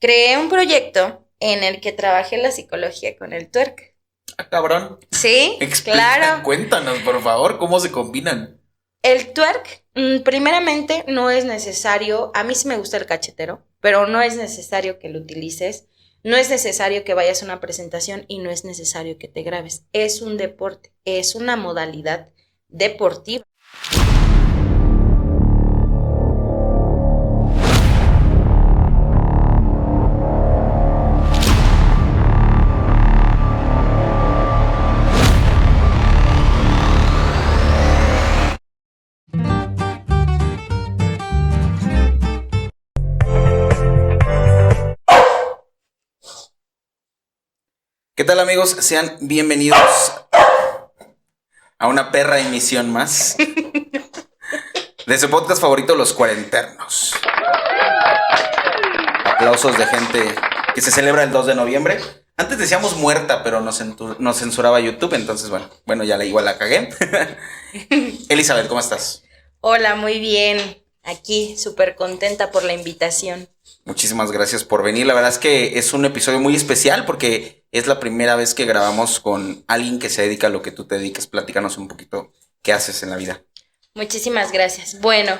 creé un proyecto en el que trabajé la psicología con el twerk. Ah, cabrón. Sí, claro. Cuéntanos, por favor, ¿cómo se combinan? El twerk, primeramente, no es necesario, a mí sí me gusta el cachetero, pero no es necesario que lo utilices, no es necesario que vayas a una presentación y no es necesario que te grabes. Es un deporte, es una modalidad deportiva. ¿Qué tal, amigos? Sean bienvenidos a una perra emisión más de su podcast favorito, Los Cuarenternos. Aplausos de gente que se celebra el 2 de noviembre. Antes decíamos muerta, pero nos censuraba YouTube, entonces bueno, ya igual la cagué. Elizabeth, ¿cómo estás? Hola, muy bien. Aquí, súper contenta por la invitación. Muchísimas gracias por venir. La verdad es que es un episodio muy especial porque es la primera vez que grabamos con alguien que se dedica a lo que tú te dedicas. Platícanos un poquito qué haces en la vida. Muchísimas gracias. Bueno,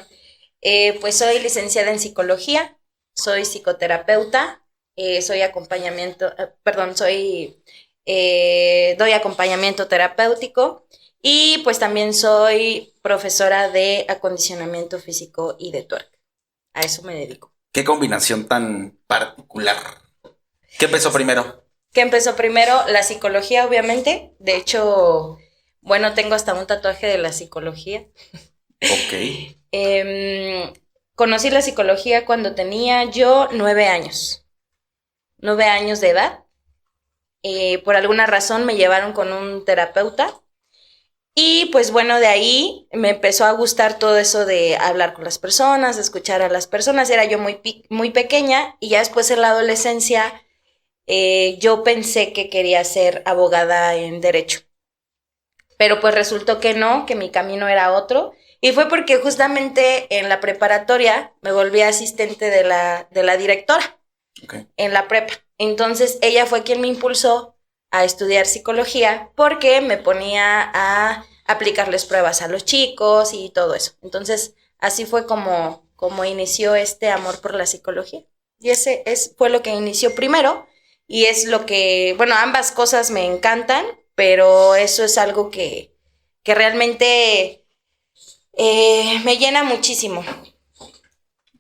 pues soy licenciada en psicología, soy psicoterapeuta, doy acompañamiento terapéutico y pues también soy profesora de acondicionamiento físico y de twerk. A eso me dedico. Qué combinación tan particular. ¿Qué empezó primero? ¿Qué empezó primero? La psicología, obviamente. De hecho, bueno, tengo hasta un tatuaje de la psicología. Ok. Conocí la psicología cuando tenía yo 9 años. 9 años de edad. Por alguna razón me llevaron con un terapeuta. Y pues bueno, de ahí me empezó a gustar todo eso de hablar con las personas, de escuchar a las personas. Era yo muy pequeña y ya después en la adolescencia yo pensé que quería ser abogada en derecho. Pero pues resultó que no, que mi camino era otro. Y fue porque justamente en la preparatoria me volví asistente de la directora, okay, en la prepa. Entonces ella fue quien me impulsó a estudiar psicología porque me ponía a aplicarles pruebas a los chicos y todo eso. Entonces así fue como inició este amor por la psicología. Y fue lo que inició primero y es lo que, bueno, ambas cosas me encantan, pero eso es algo que realmente me llena muchísimo.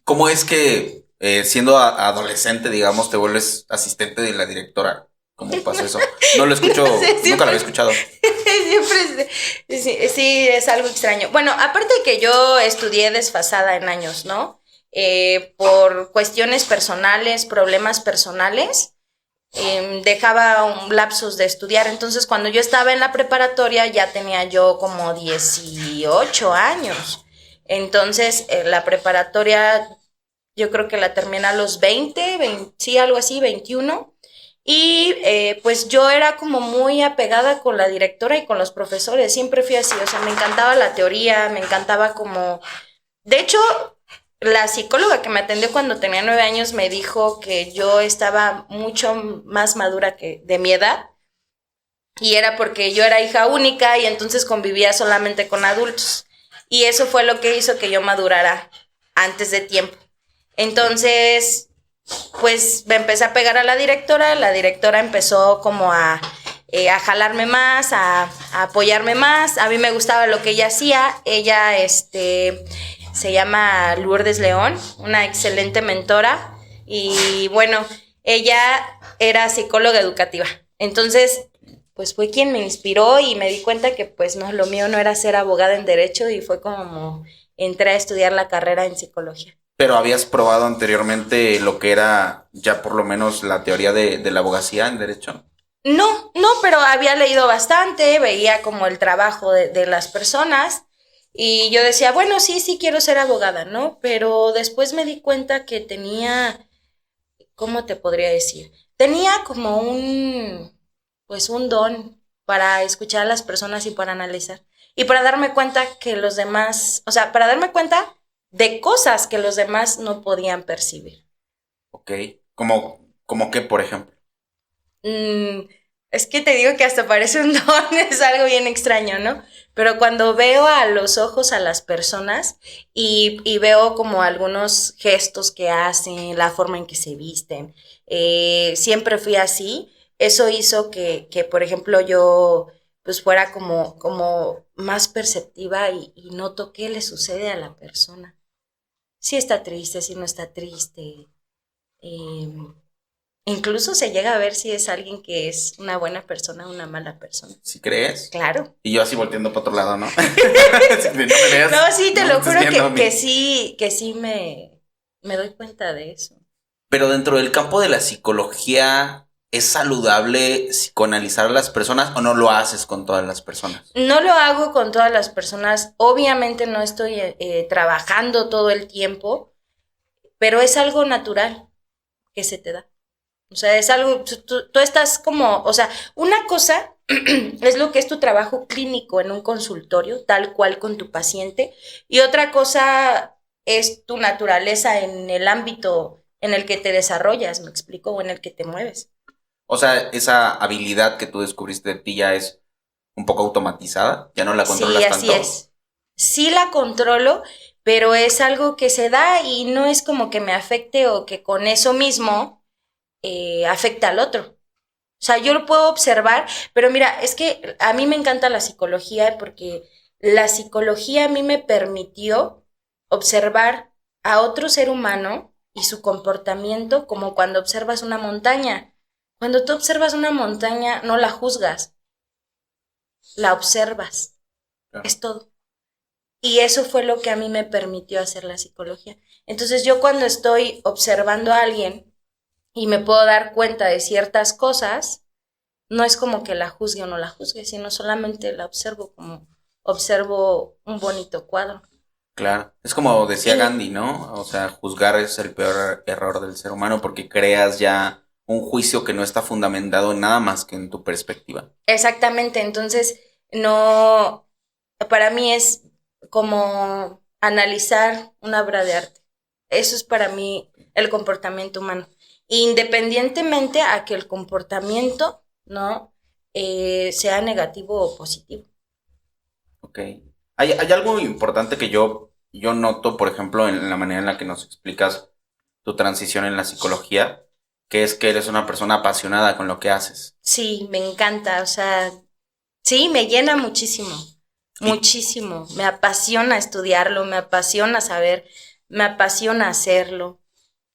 ¿Cómo es que siendo adolescente, digamos, te vuelves asistente de la directora? ¿Cómo pasó eso? No lo escucho, sí, nunca lo había escuchado. Siempre, sí, es algo extraño. Bueno, aparte de que yo estudié desfasada en años, ¿no? Por cuestiones personales, problemas personales, dejaba un lapsus de estudiar. Entonces, cuando yo estaba en la preparatoria, ya tenía yo como 18 años. Entonces, la preparatoria, yo creo que la terminé a los 20, sí, algo así, 21. Y pues yo era como muy apegada con la directora y con los profesores, siempre fui así, o sea, me encantaba la teoría, me encantaba como... De hecho, la psicóloga que me atendió cuando tenía 9 años me dijo que yo estaba mucho más madura que de mi edad y era porque yo era hija única y entonces convivía solamente con adultos y eso fue lo que hizo que yo madurara antes de tiempo. Entonces... pues me empecé a pegar a la directora empezó como a jalarme más, a apoyarme más, a mí me gustaba lo que ella hacía, ella se llama Lourdes León, una excelente mentora y bueno, ella era psicóloga educativa, entonces pues fue quien me inspiró y me di cuenta que pues no, lo mío no era ser abogada en derecho y fue como entré a estudiar la carrera en psicología. ¿Pero habías probado anteriormente lo que era ya por lo menos la teoría de la abogacía en derecho? No, pero había leído bastante, veía como el trabajo de las personas y yo decía, bueno, sí quiero ser abogada, ¿no? Pero después me di cuenta que tenía, ¿cómo te podría decir? Tenía como pues un don para escuchar a las personas y para analizar. Y para darme cuenta que los demás, o sea, para darme cuenta de cosas que los demás no podían percibir. Ok. Como qué, por ejemplo. Mm, es que te digo que hasta parece un don, es algo bien extraño, ¿no? Pero cuando veo a los ojos a las personas y veo como algunos gestos que hacen, la forma en que se visten, siempre fui así, eso hizo que, por ejemplo, yo pues fuera como más perceptiva y noto qué le sucede a la persona. Si está triste, si no está triste. em, Incluso se llega a ver si es alguien que es una buena persona o una mala persona. ¿Sí crees? Claro. Y yo así volteando para otro lado, ¿no? No me veas. No, sí, te No me lo estés juro viendo a mí. que sí me doy cuenta de eso. Pero dentro del campo de la psicología, ¿es saludable psicoanalizar a las personas o no lo haces con todas las personas? No lo hago con todas las personas, obviamente no estoy trabajando todo el tiempo, pero es algo natural que se te da. O sea, es algo, tú estás como, o sea, una cosa es lo que es tu trabajo clínico en un consultorio, tal cual con tu paciente, y otra cosa es tu naturaleza en el ámbito en el que te desarrollas, me explico, o en el que te mueves. O sea, esa habilidad que tú descubriste de ti ya es un poco automatizada, ya no la Sí, controlas así tanto. es. Sí la controlo, pero es algo que se da y no es como que me afecte o que con eso mismo afecta al otro. O sea, yo lo puedo observar, pero mira, es que a mí me encanta la psicología porque la psicología a mí me permitió observar a otro ser humano y su comportamiento como cuando observas una montaña. Cuando tú observas una montaña, no la juzgas, la observas, Claro. es todo. Y eso fue lo que a mí me permitió hacer la psicología. Entonces yo cuando estoy observando a alguien y me puedo dar cuenta de ciertas cosas, no es como que la juzgue o no la juzgue, sino solamente la observo como observo un bonito cuadro. Claro. Es como decía Y Gandhi, ¿no? O sea, juzgar es el peor error del ser humano porque creas ya un juicio que no está fundamentado en nada más que en tu perspectiva. exactamente, entonces no, para mí es como analizar una obra de arte. Eso es para mí el comportamiento humano. Independientemente a que el comportamiento, ¿no? Sea negativo o positivo. Ok. Hay algo importante que yo noto, por ejemplo, en la manera en la que nos explicas tu transición en la psicología, que es que eres una persona apasionada con lo que haces. Sí, me encanta, o sea, sí, me llena muchísimo, Y muchísimo. Me apasiona estudiarlo, me apasiona saber, me apasiona hacerlo.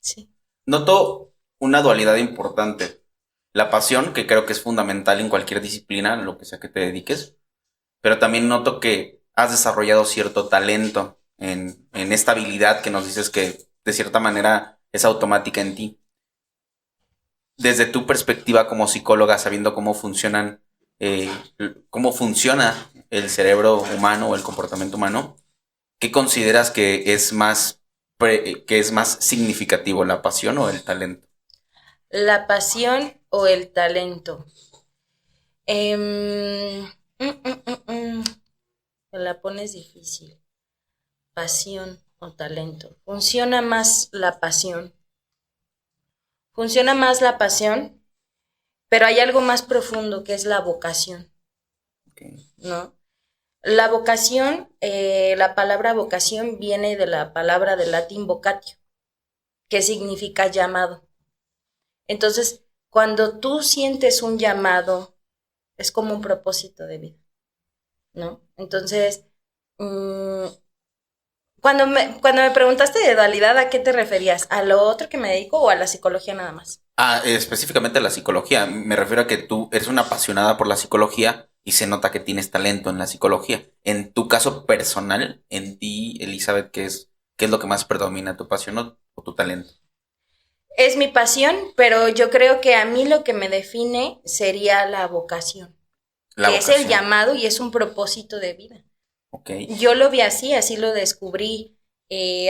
Sí. noto una dualidad importante. La pasión, que creo que es fundamental en cualquier disciplina, en lo que sea que te dediques, pero también noto que has desarrollado cierto talento en esta habilidad que nos dices que de cierta manera es automática en ti. Desde tu perspectiva como psicóloga, sabiendo eh, cómo funciona el cerebro humano o el comportamiento humano, ¿qué consideras que es más significativo, la pasión o el talento? La pasión o el talento. Em, Me la pones difícil. Pasión o talento. Funciona más la pasión. Funciona más la pasión, pero hay algo más profundo que es la vocación, Okay. ¿no? La vocación, la palabra vocación viene de la palabra del latín vocatio, que significa llamado. Entonces, cuando tú sientes un llamado, es como un propósito de vida, ¿no? Entonces, mmm, cuando me preguntaste de dualidad, ¿a qué te referías? ¿A lo otro que me dedico o a la psicología nada más? Específicamente la psicología. Me refiero a que tú eres una apasionada por la psicología y se nota que tienes talento en la psicología. En tu caso personal, en ti, Elizabeth, qué es lo que más predomina, tu pasión o tu talento? Es mi pasión, pero yo creo que a mí lo que me define sería la vocación, La que es el vocación. llamado y es un propósito de vida. Ok. Yo lo vi así lo descubrí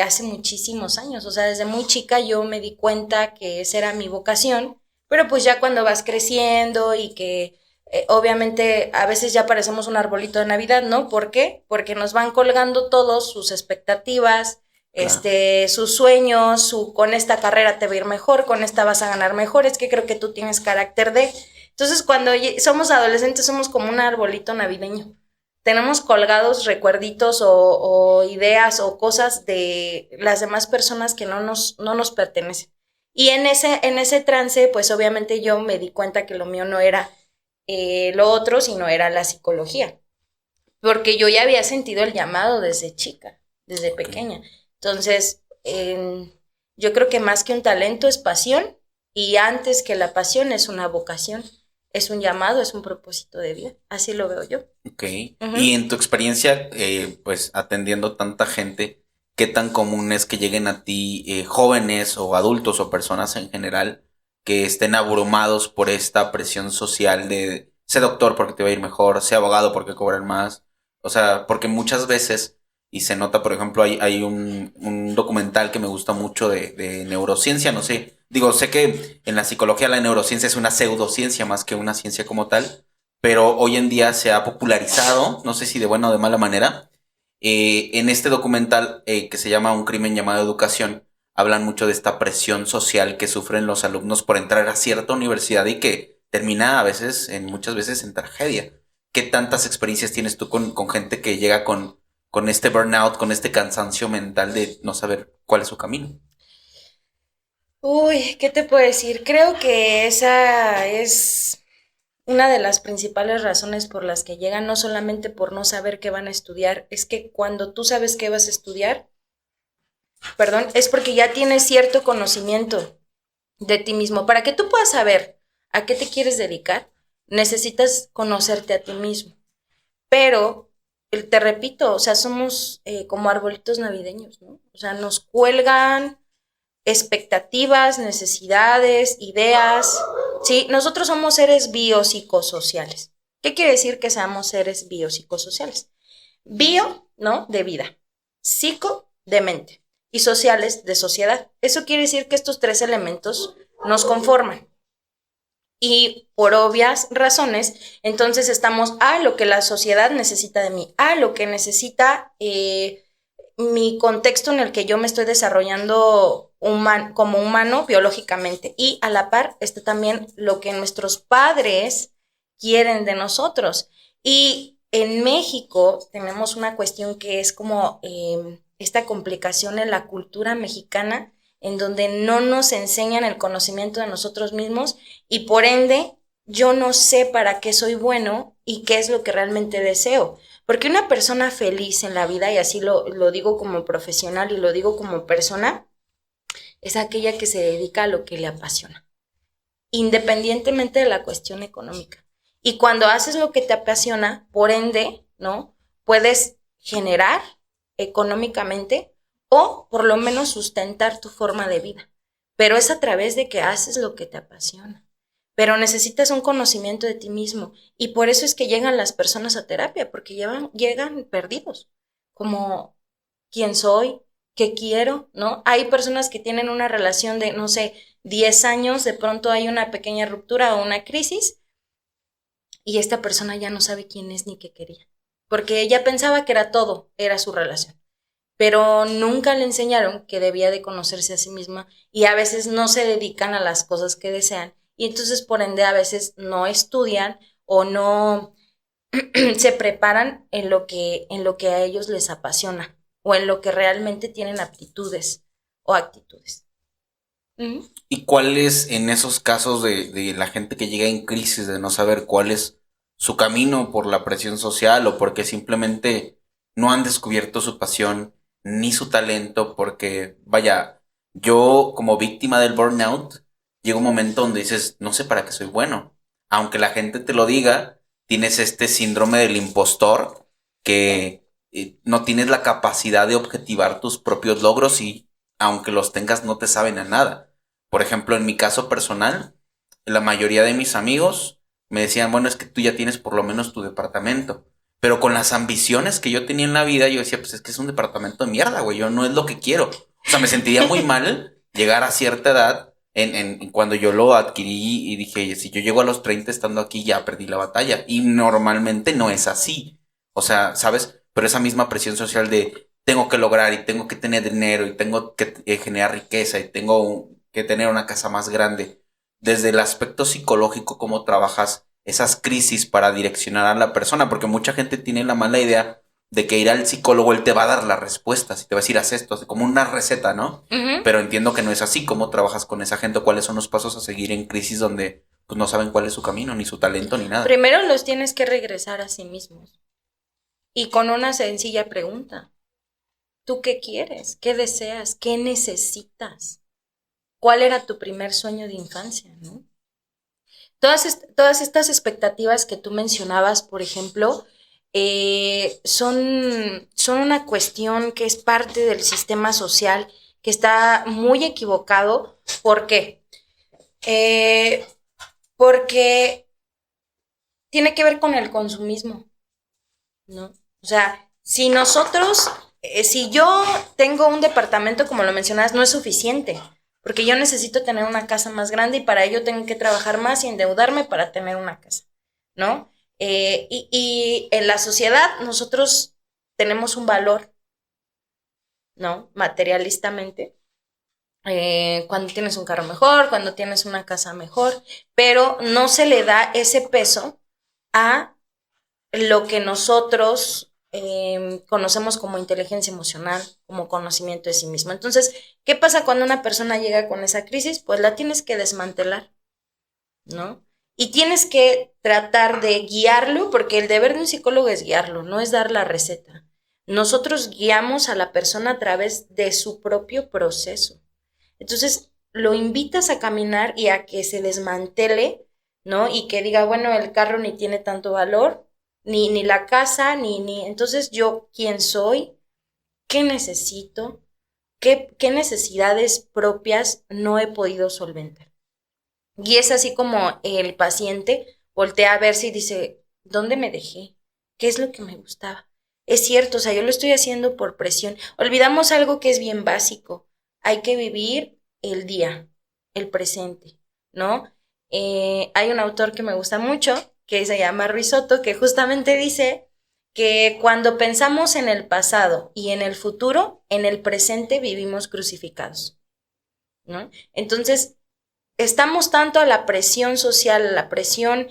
hace muchísimos años. O sea, desde muy chica yo me di cuenta que esa era mi vocación, pero pues ya cuando vas creciendo y que obviamente a veces ya parecemos un arbolito de Navidad, ¿no? ¿Por qué? Porque nos van colgando todos sus expectativas, Claro. sus sueños, con esta carrera te va a ir mejor, con esta vas a ganar mejor, es que creo que tú tienes carácter de. Entonces, cuando somos adolescentes, somos como un arbolito navideño. Tenemos colgados recuerditos o ideas o cosas de las demás personas que no nos pertenecen. Y en ese trance, pues obviamente yo me di cuenta que lo mío no era lo otro, sino era la psicología. Porque yo ya había sentido el llamado desde chica, desde pequeña. Entonces, yo creo que más que un talento es pasión, y antes que la pasión es una vocación, es un llamado, es un propósito de vida. Así lo veo yo. Ok. Y en tu experiencia, pues atendiendo tanta gente, ¿qué tan común es que lleguen a ti jóvenes o adultos o personas en general que estén abrumados por esta presión social de sé doctor porque te va a ir mejor, sé abogado porque cobran más? O sea, porque muchas veces, y se nota, por ejemplo, hay un documental que me gusta mucho de neurociencia, no sé, digo, sé que en la psicología la neurociencia es una pseudociencia más que una ciencia como tal, pero hoy en día se ha popularizado, no sé si de buena o de mala manera. En este documental que se llama Un crimen llamado educación, hablan mucho de esta presión social que sufren los alumnos por entrar a cierta universidad y que termina a veces, muchas veces en tragedia. ¿Qué tantas experiencias tienes tú con gente que llega con este burnout, con este cansancio mental de no saber cuál es su camino? Uy, ¿qué te puedo decir? Creo que esa es una de las principales razones por las que llegan, no solamente por no saber qué van a estudiar, es que cuando tú sabes qué vas a estudiar, perdón, es porque ya tienes cierto conocimiento de ti mismo. Para que tú puedas saber a qué te quieres dedicar, necesitas conocerte a ti mismo. Pero, te repito, o sea, somos como arbolitos navideños, ¿no? O sea, nos cuelgan expectativas, necesidades, ideas, ¿sí? Nosotros somos seres biopsicosociales. ¿Qué quiere decir que seamos seres biopsicosociales? Bio, ¿no? De vida. Psico, de mente. Y sociales, de sociedad. Eso quiere decir que estos tres elementos nos conforman. Y por obvias razones, entonces estamos a lo que la sociedad necesita de mí, a lo que necesita mi contexto en el que yo me estoy desarrollando como humano biológicamente, y a la par está también lo que nuestros padres quieren de nosotros. Y en México tenemos una cuestión que es como esta complicación en la cultura mexicana, en donde no nos enseñan el conocimiento de nosotros mismos, y por ende yo no sé para qué soy bueno y qué es lo que realmente deseo. Porque una persona feliz en la vida, y así lo digo como profesional y lo digo como persona, es aquella que se dedica a lo que le apasiona, independientemente de la cuestión económica. Y cuando haces lo que te apasiona, por ende, ¿no? Puedes generar económicamente o por lo menos sustentar tu forma de vida. Pero es a través de que haces lo que te apasiona. Pero necesitas un conocimiento de ti mismo. Y por eso es que llegan las personas a terapia, porque llegan perdidos. Como, ¿quién soy? ¿Qué quiero? ¿No? Hay personas que tienen una relación de, no sé, 10 años, de pronto hay una pequeña ruptura o una crisis, y esta persona ya no sabe quién es ni qué quería. Porque ella pensaba que era todo, era su relación. Pero nunca le enseñaron que debía de conocerse a sí misma, y a veces no se dedican a las cosas que desean, y entonces por ende a veces no estudian o no se preparan en lo que a ellos les apasiona o en lo que realmente tienen aptitudes o actitudes. Uh-huh. ¿Y cuál es en esos casos de la gente que llega en crisis de no saber cuál es su camino por la presión social o porque simplemente no han descubierto su pasión ni su talento? Porque, vaya, yo como víctima del burnout, llega un momento donde dices, no sé para qué soy bueno. Aunque la gente te lo diga, tienes este síndrome del impostor que no tienes la capacidad de objetivar tus propios logros y aunque los tengas no te saben a nada. Por ejemplo, en mi caso personal, la mayoría de mis amigos me decían, bueno, es que tú ya tienes por lo menos tu departamento. Pero con las ambiciones que yo tenía en la vida, yo decía, pues es que es un departamento de mierda, güey, yo no es lo que quiero. O sea, me sentiría muy mal llegar a cierta edad en cuando yo lo adquirí y dije, si yo llego a los 30 estando aquí, ya perdí la batalla. Y normalmente no es así. O sea, ¿sabes? Pero esa misma presión social de tengo que lograr y tengo que tener dinero y tengo que generar riqueza y tengo que tener una casa más grande. Desde el aspecto psicológico, ¿cómo trabajas esas crisis para direccionar a la persona? Porque mucha gente tiene la mala idea de que ir al psicólogo, él te va a dar las respuestas y te va a decir, haz esto, como una receta, ¿no? Ujú. Pero entiendo que no es así. ¿Cómo trabajas con esa gente? ¿Cuáles son los pasos a seguir en crisis donde pues no saben cuál es su camino, ni su talento, ni nada? Primero los tienes que regresar a sí mismos. Y con una sencilla pregunta. ¿Tú qué quieres? ¿Qué deseas? ¿Qué necesitas? ¿Cuál era tu primer sueño de infancia, no? Todas estas expectativas que tú mencionabas, por ejemplo, son una cuestión que es parte del sistema social que está muy equivocado. ¿Por qué? Porque tiene que ver con el consumismo, ¿no? O sea, si nosotros, si yo tengo un departamento, como lo mencionabas, no es suficiente, porque yo necesito tener una casa más grande y para ello tengo que trabajar más y endeudarme para tener una casa, ¿no? Y en la sociedad nosotros tenemos un valor, ¿no? Materialistamente, cuando tienes un carro mejor, cuando tienes una casa mejor, pero no se le da ese peso a lo que nosotros conocemos como inteligencia emocional, como conocimiento de sí mismo. Entonces, ¿qué pasa cuando una persona llega con esa crisis? Pues la tienes que desmantelar, ¿no? Y tienes que tratar de guiarlo, porque el deber de un psicólogo es guiarlo, no es dar la receta. Nosotros guiamos a la persona a través de su propio proceso. Entonces, lo invitas a caminar y a que se desmantele, ¿no? Y que diga, bueno, el carro ni tiene tanto valor, ni la casa, entonces yo, ¿quién soy? ¿Qué necesito? ¿Qué necesidades propias no he podido solventar? Y es así como el paciente voltea a verse y dice, ¿dónde me dejé? ¿Qué es lo que me gustaba? Es cierto, o sea, yo lo estoy haciendo por presión. Olvidamos algo que es bien básico. Hay que vivir el día, el presente, ¿no? Hay un autor que me gusta mucho, que se llama Risotto, que justamente dice que cuando pensamos en el pasado y en el futuro, en el presente vivimos crucificados, ¿no? Entonces, estamos tanto a la presión social, a la presión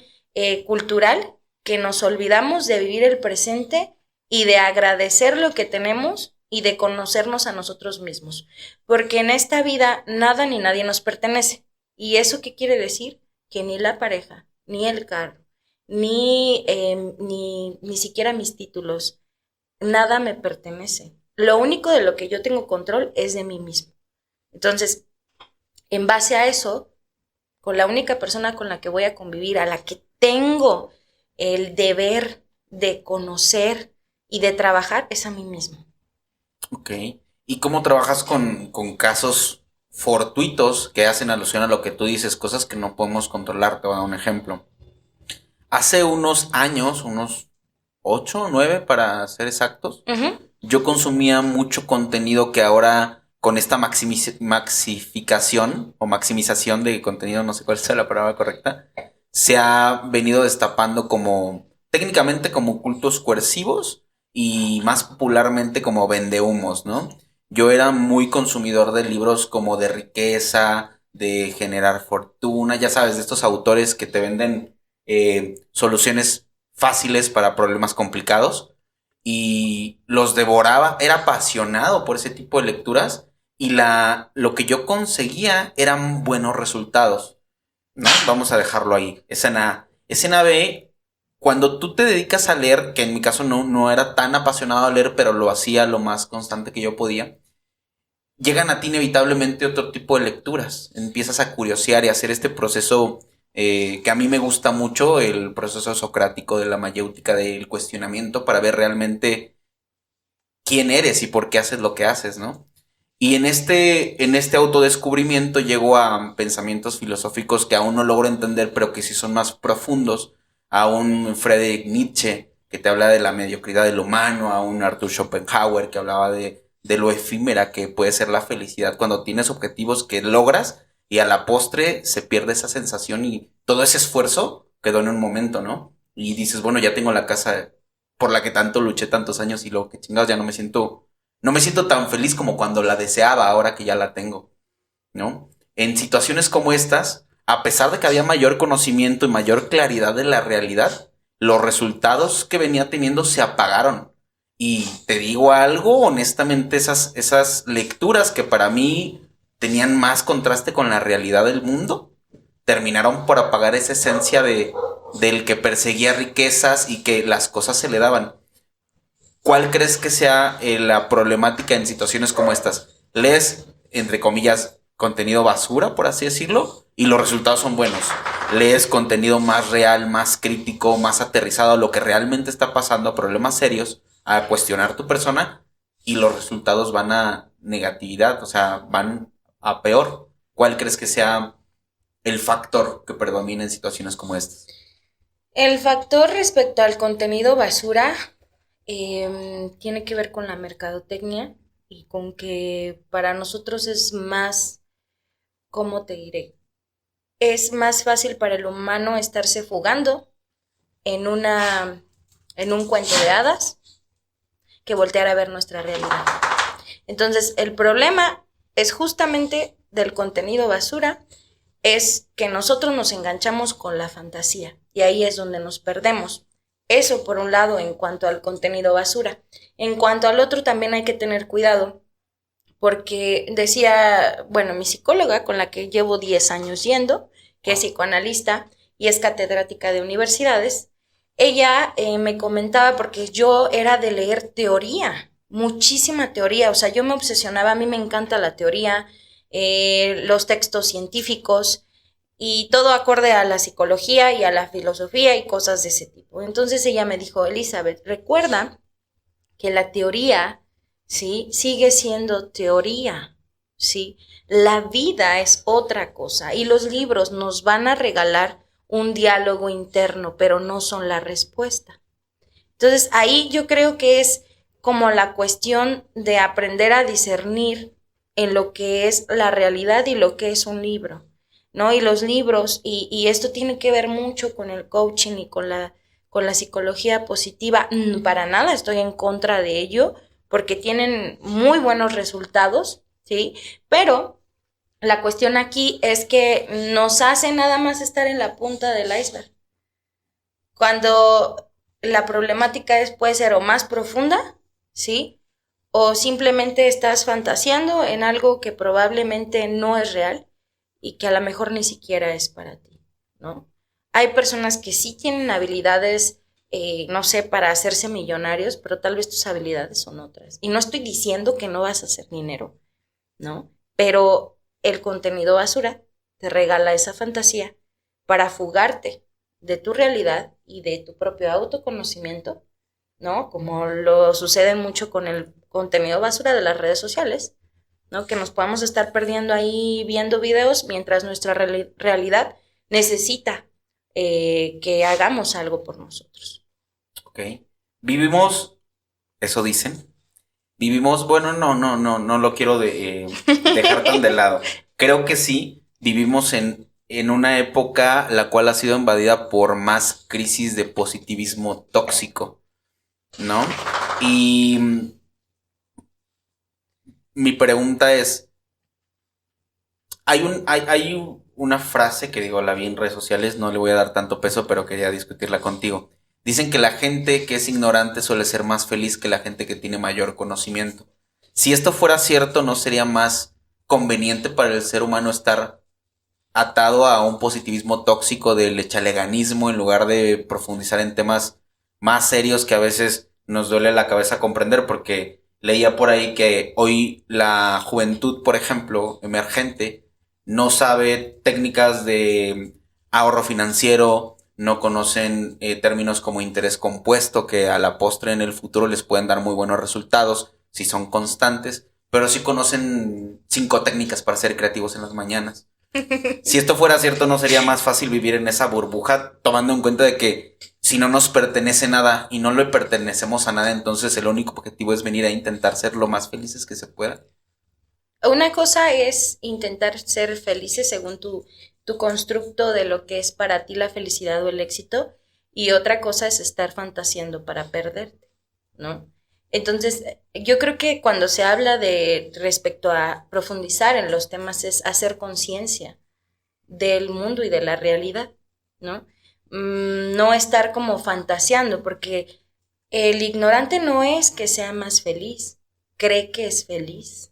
cultural, que nos olvidamos de vivir el presente y de agradecer lo que tenemos y de conocernos a nosotros mismos. Porque en esta vida nada ni nadie nos pertenece. ¿Y eso qué quiere decir? Que ni la pareja, ni el carro, ni siquiera mis títulos, nada me pertenece. Lo único de lo que yo tengo control es de mí mismo. Entonces, en base a eso, con la única persona con la que voy a convivir, a la que tengo el deber de conocer y de trabajar, es a mí mismo. Ok. ¿Y cómo trabajas con casos fortuitos que hacen alusión a lo que tú dices, cosas que no podemos controlar? Te voy a dar un ejemplo. Hace unos años, unos 8 o 9 para ser exactos, yo consumía mucho contenido que ahora con esta maxificación o maximización de contenido, no sé cuál sea la palabra correcta, se ha venido destapando como técnicamente como cultos coercivos y más popularmente como vendehumos, ¿no? Yo era muy consumidor de libros como de riqueza, de generar fortuna, ya sabes, de estos autores que te venden soluciones fáciles para problemas complicados y los devoraba, era apasionado por ese tipo de lecturas y lo que yo conseguía eran buenos resultados, ¿no? Vamos a dejarlo ahí. Escena A. Escena B, cuando tú te dedicas a leer, que en mi caso no era tan apasionado a leer, pero lo hacía lo más constante que yo podía, llegan a ti inevitablemente otro tipo de lecturas. Empiezas a curiosear y a hacer este proceso que a mí me gusta mucho, el proceso socrático de la mayéutica del cuestionamiento para ver realmente quién eres y por qué haces lo que haces, ¿no? Y en este autodescubrimiento llego a pensamientos filosóficos que aún no logro entender, pero que sí son más profundos. A un Friedrich Nietzsche, que te habla de la mediocridad del humano, a un Arthur Schopenhauer, que hablaba de lo efímera que puede ser la felicidad cuando tienes objetivos que logras y a la postre se pierde esa sensación y todo ese esfuerzo quedó en un momento, ¿no? Y dices, bueno, ya tengo la casa por la que tanto luché tantos años y luego que chingados ya no me siento No me siento tan feliz como cuando la deseaba ahora que ya la tengo, ¿no? En situaciones como estas, a pesar de que había mayor conocimiento y mayor claridad de la realidad, los resultados que venía teniendo se apagaron. Y te digo algo, honestamente, esas lecturas que para mí tenían más contraste con la realidad del mundo, terminaron por apagar esa esencia del que perseguía riquezas y que las cosas se le daban. ¿Cuál crees que sea la problemática en situaciones como estas? Lees, entre comillas, contenido basura, por así decirlo, y los resultados son buenos. Lees contenido más real, más crítico, más aterrizado a lo que realmente está pasando, a problemas serios, a cuestionar tu persona, y los resultados van a negatividad, o sea, van a peor. ¿Cuál crees que sea el factor que predomina en situaciones como estas? El factor respecto al contenido basura tiene que ver con la mercadotecnia y con que para nosotros es más, ¿cómo te diré? Es más fácil para el humano estarse fugando en en un cuento de hadas que voltear a ver nuestra realidad. Entonces, el problema es justamente del contenido basura, es que nosotros nos enganchamos con la fantasía y ahí es donde nos perdemos. Eso por un lado en cuanto al contenido basura. En cuanto al otro también hay que tener cuidado porque decía, bueno, mi psicóloga con la que llevo 10 años yendo, que es psicoanalista y es catedrática de universidades, ella me comentaba porque yo era de leer teoría, muchísima teoría, o sea, yo me obsesionaba, a mí me encanta la teoría, los textos científicos y todo acorde a la psicología y a la filosofía y cosas de ese tipo. Entonces ella me dijo, Elizabeth, recuerda que la teoría, ¿sí? Sigue siendo teoría, ¿sí? La vida es otra cosa y los libros nos van a regalar un diálogo interno, pero no son la respuesta. Entonces ahí yo creo que es como la cuestión de aprender a discernir en lo que es la realidad y lo que es un libro, ¿no? Y los libros, y esto tiene que ver mucho con el coaching y con la psicología positiva, para nada estoy en contra de ello, porque tienen muy buenos resultados, ¿sí? Pero la cuestión aquí es que nos hace nada más estar en la punta del iceberg. Cuando la problemática puede ser o más profunda, ¿sí? O simplemente estás fantaseando en algo que probablemente no es real y que a lo mejor ni siquiera es para ti, ¿no? Hay personas que sí tienen habilidades, no sé, para hacerse millonarios, pero tal vez tus habilidades son otras. Y no estoy diciendo que no vas a hacer dinero, ¿no? Pero el contenido basura te regala esa fantasía para fugarte de tu realidad y de tu propio autoconocimiento, ¿no? Como lo sucede mucho con el contenido basura de las redes sociales, ¿no? Que nos podamos estar perdiendo ahí viendo videos mientras nuestra realidad necesita que hagamos algo por nosotros. Ok. Vivimos, eso dicen, vivimos, bueno, no lo quiero dejar tan de lado. Creo que sí, vivimos en una época la cual ha sido invadida por más crisis de positivismo tóxico, ¿no? Y mi pregunta es, hay una frase que digo, la vi en redes sociales, no le voy a dar tanto peso, pero quería discutirla contigo. Dicen que la gente que es ignorante suele ser más feliz que la gente que tiene mayor conocimiento. Si esto fuera cierto, ¿no sería más conveniente para el ser humano estar atado a un positivismo tóxico del echaleganismo en lugar de profundizar en temas más serios que a veces nos duele la cabeza comprender? Porque leía por ahí que hoy la juventud, por ejemplo, emergente, no sabe técnicas de ahorro financiero, no conocen términos como interés compuesto, que a la postre en el futuro les pueden dar muy buenos resultados si son constantes, pero sí conocen 5 técnicas para ser creativos en las mañanas. Si esto fuera cierto, ¿no sería más fácil vivir en esa burbuja, tomando en cuenta de que si no nos pertenece nada y no le pertenecemos a nada, entonces el único objetivo es venir a intentar ser lo más felices que se pueda? Una cosa es intentar ser felices según tu constructo de lo que es para ti la felicidad o el éxito, y otra cosa es estar fantaseando para perderte, ¿no? Entonces, yo creo que cuando se habla de respecto a profundizar en los temas es hacer conciencia del mundo y de la realidad, ¿no? No estar como fantaseando, porque el ignorante no es que sea más feliz, cree que es feliz.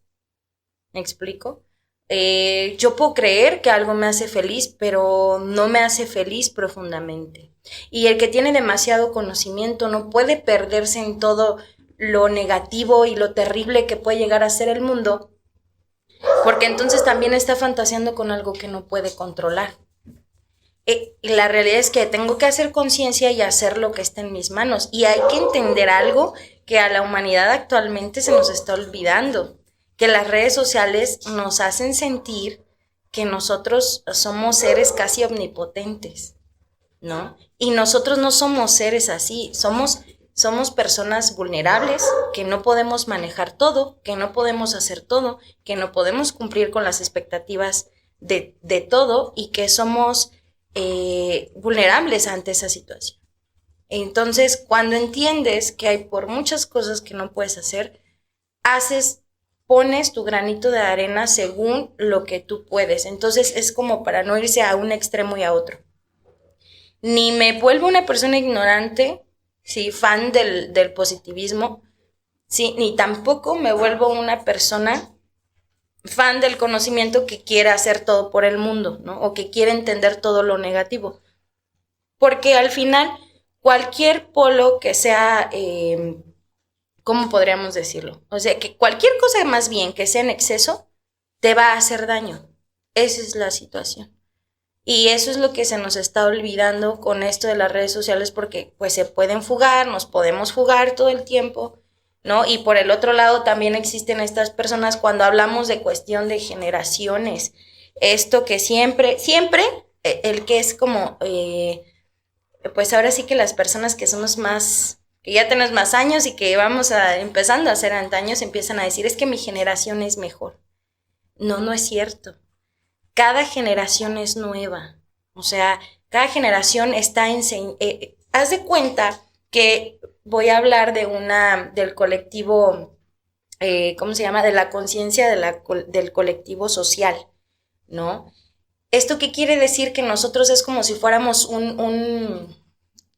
¿Me explico? Yo puedo creer que algo me hace feliz, pero no me hace feliz profundamente. Y el que tiene demasiado conocimiento no puede perderse en todo lo negativo y lo terrible que puede llegar a ser el mundo, porque entonces también está fantaseando con algo que no puede controlar. Y la realidad es que tengo que hacer conciencia y hacer lo que está en mis manos. Y hay que entender algo que a la humanidad actualmente se nos está olvidando, que las redes sociales nos hacen sentir que nosotros somos seres casi omnipotentes, ¿no? Y nosotros no somos seres así, somos personas vulnerables, que no podemos manejar todo, que no podemos hacer todo, que no podemos cumplir con las expectativas de todo y que somos vulnerables ante esa situación. Entonces, cuando entiendes que hay por muchas cosas que no puedes hacer, pones tu granito de arena según lo que tú puedes. Entonces, es como para no irse a un extremo y a otro. Ni me vuelvo una persona ignorante, sí, fan del positivismo, sí, ni tampoco me vuelvo una persona fan del conocimiento que quiere hacer todo por el mundo, ¿no? O que quiere entender todo lo negativo. Porque al final, cualquier polo que sea, ¿cómo podríamos decirlo? O sea, que cualquier cosa más bien que sea en exceso, te va a hacer daño. Esa es la situación. Y eso es lo que se nos está olvidando con esto de las redes sociales, porque pues se pueden fugar, nos podemos fugar todo el tiempo, ¿no? Y por el otro lado también existen estas personas cuando hablamos de cuestión de generaciones, esto que siempre, el que es como, pues ahora sí que las personas que somos más, que ya tenemos más años y que vamos empezando a ser antaños, empiezan a decir, es que mi generación es mejor. No, no es cierto. Cada generación es nueva, o sea, cada generación está haz de cuenta que voy a hablar del colectivo, ¿cómo se llama? De la conciencia del colectivo social, ¿no? ¿Esto qué quiere decir? Que nosotros es como si fuéramos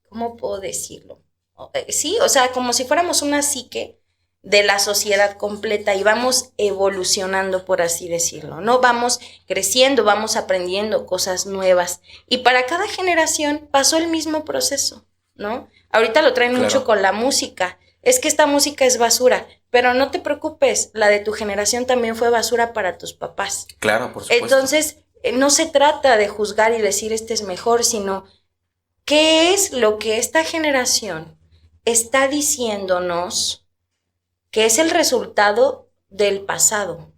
¿cómo puedo decirlo? Sí, o sea, como si fuéramos una psique de la sociedad completa y vamos evolucionando, por así decirlo, ¿no? Vamos creciendo, vamos aprendiendo cosas nuevas y para cada generación pasó el mismo proceso, ¿no? Ahorita lo traen mucho con la música, es que esta música es basura, pero no te preocupes, la de tu generación también fue basura para tus papás. Claro, por supuesto. Entonces, no se trata de juzgar y decir este es mejor, sino ¿qué es lo que esta generación está diciéndonos que es el resultado del pasado?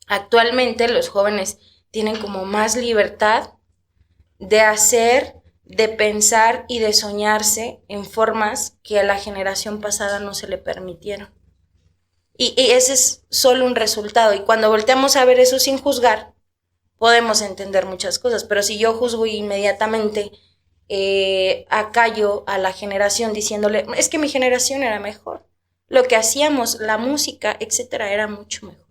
Actualmente los jóvenes tienen como más libertad de hacer, de pensar y de soñarse en formas que a la generación pasada no se le permitieron. Y ese es solo un resultado. Y cuando volteamos a ver eso sin juzgar, podemos entender muchas cosas. Pero si yo juzgo inmediatamente, acallo a la generación diciéndole, es que mi generación era mejor. Lo que hacíamos, la música, etcétera, era mucho mejor.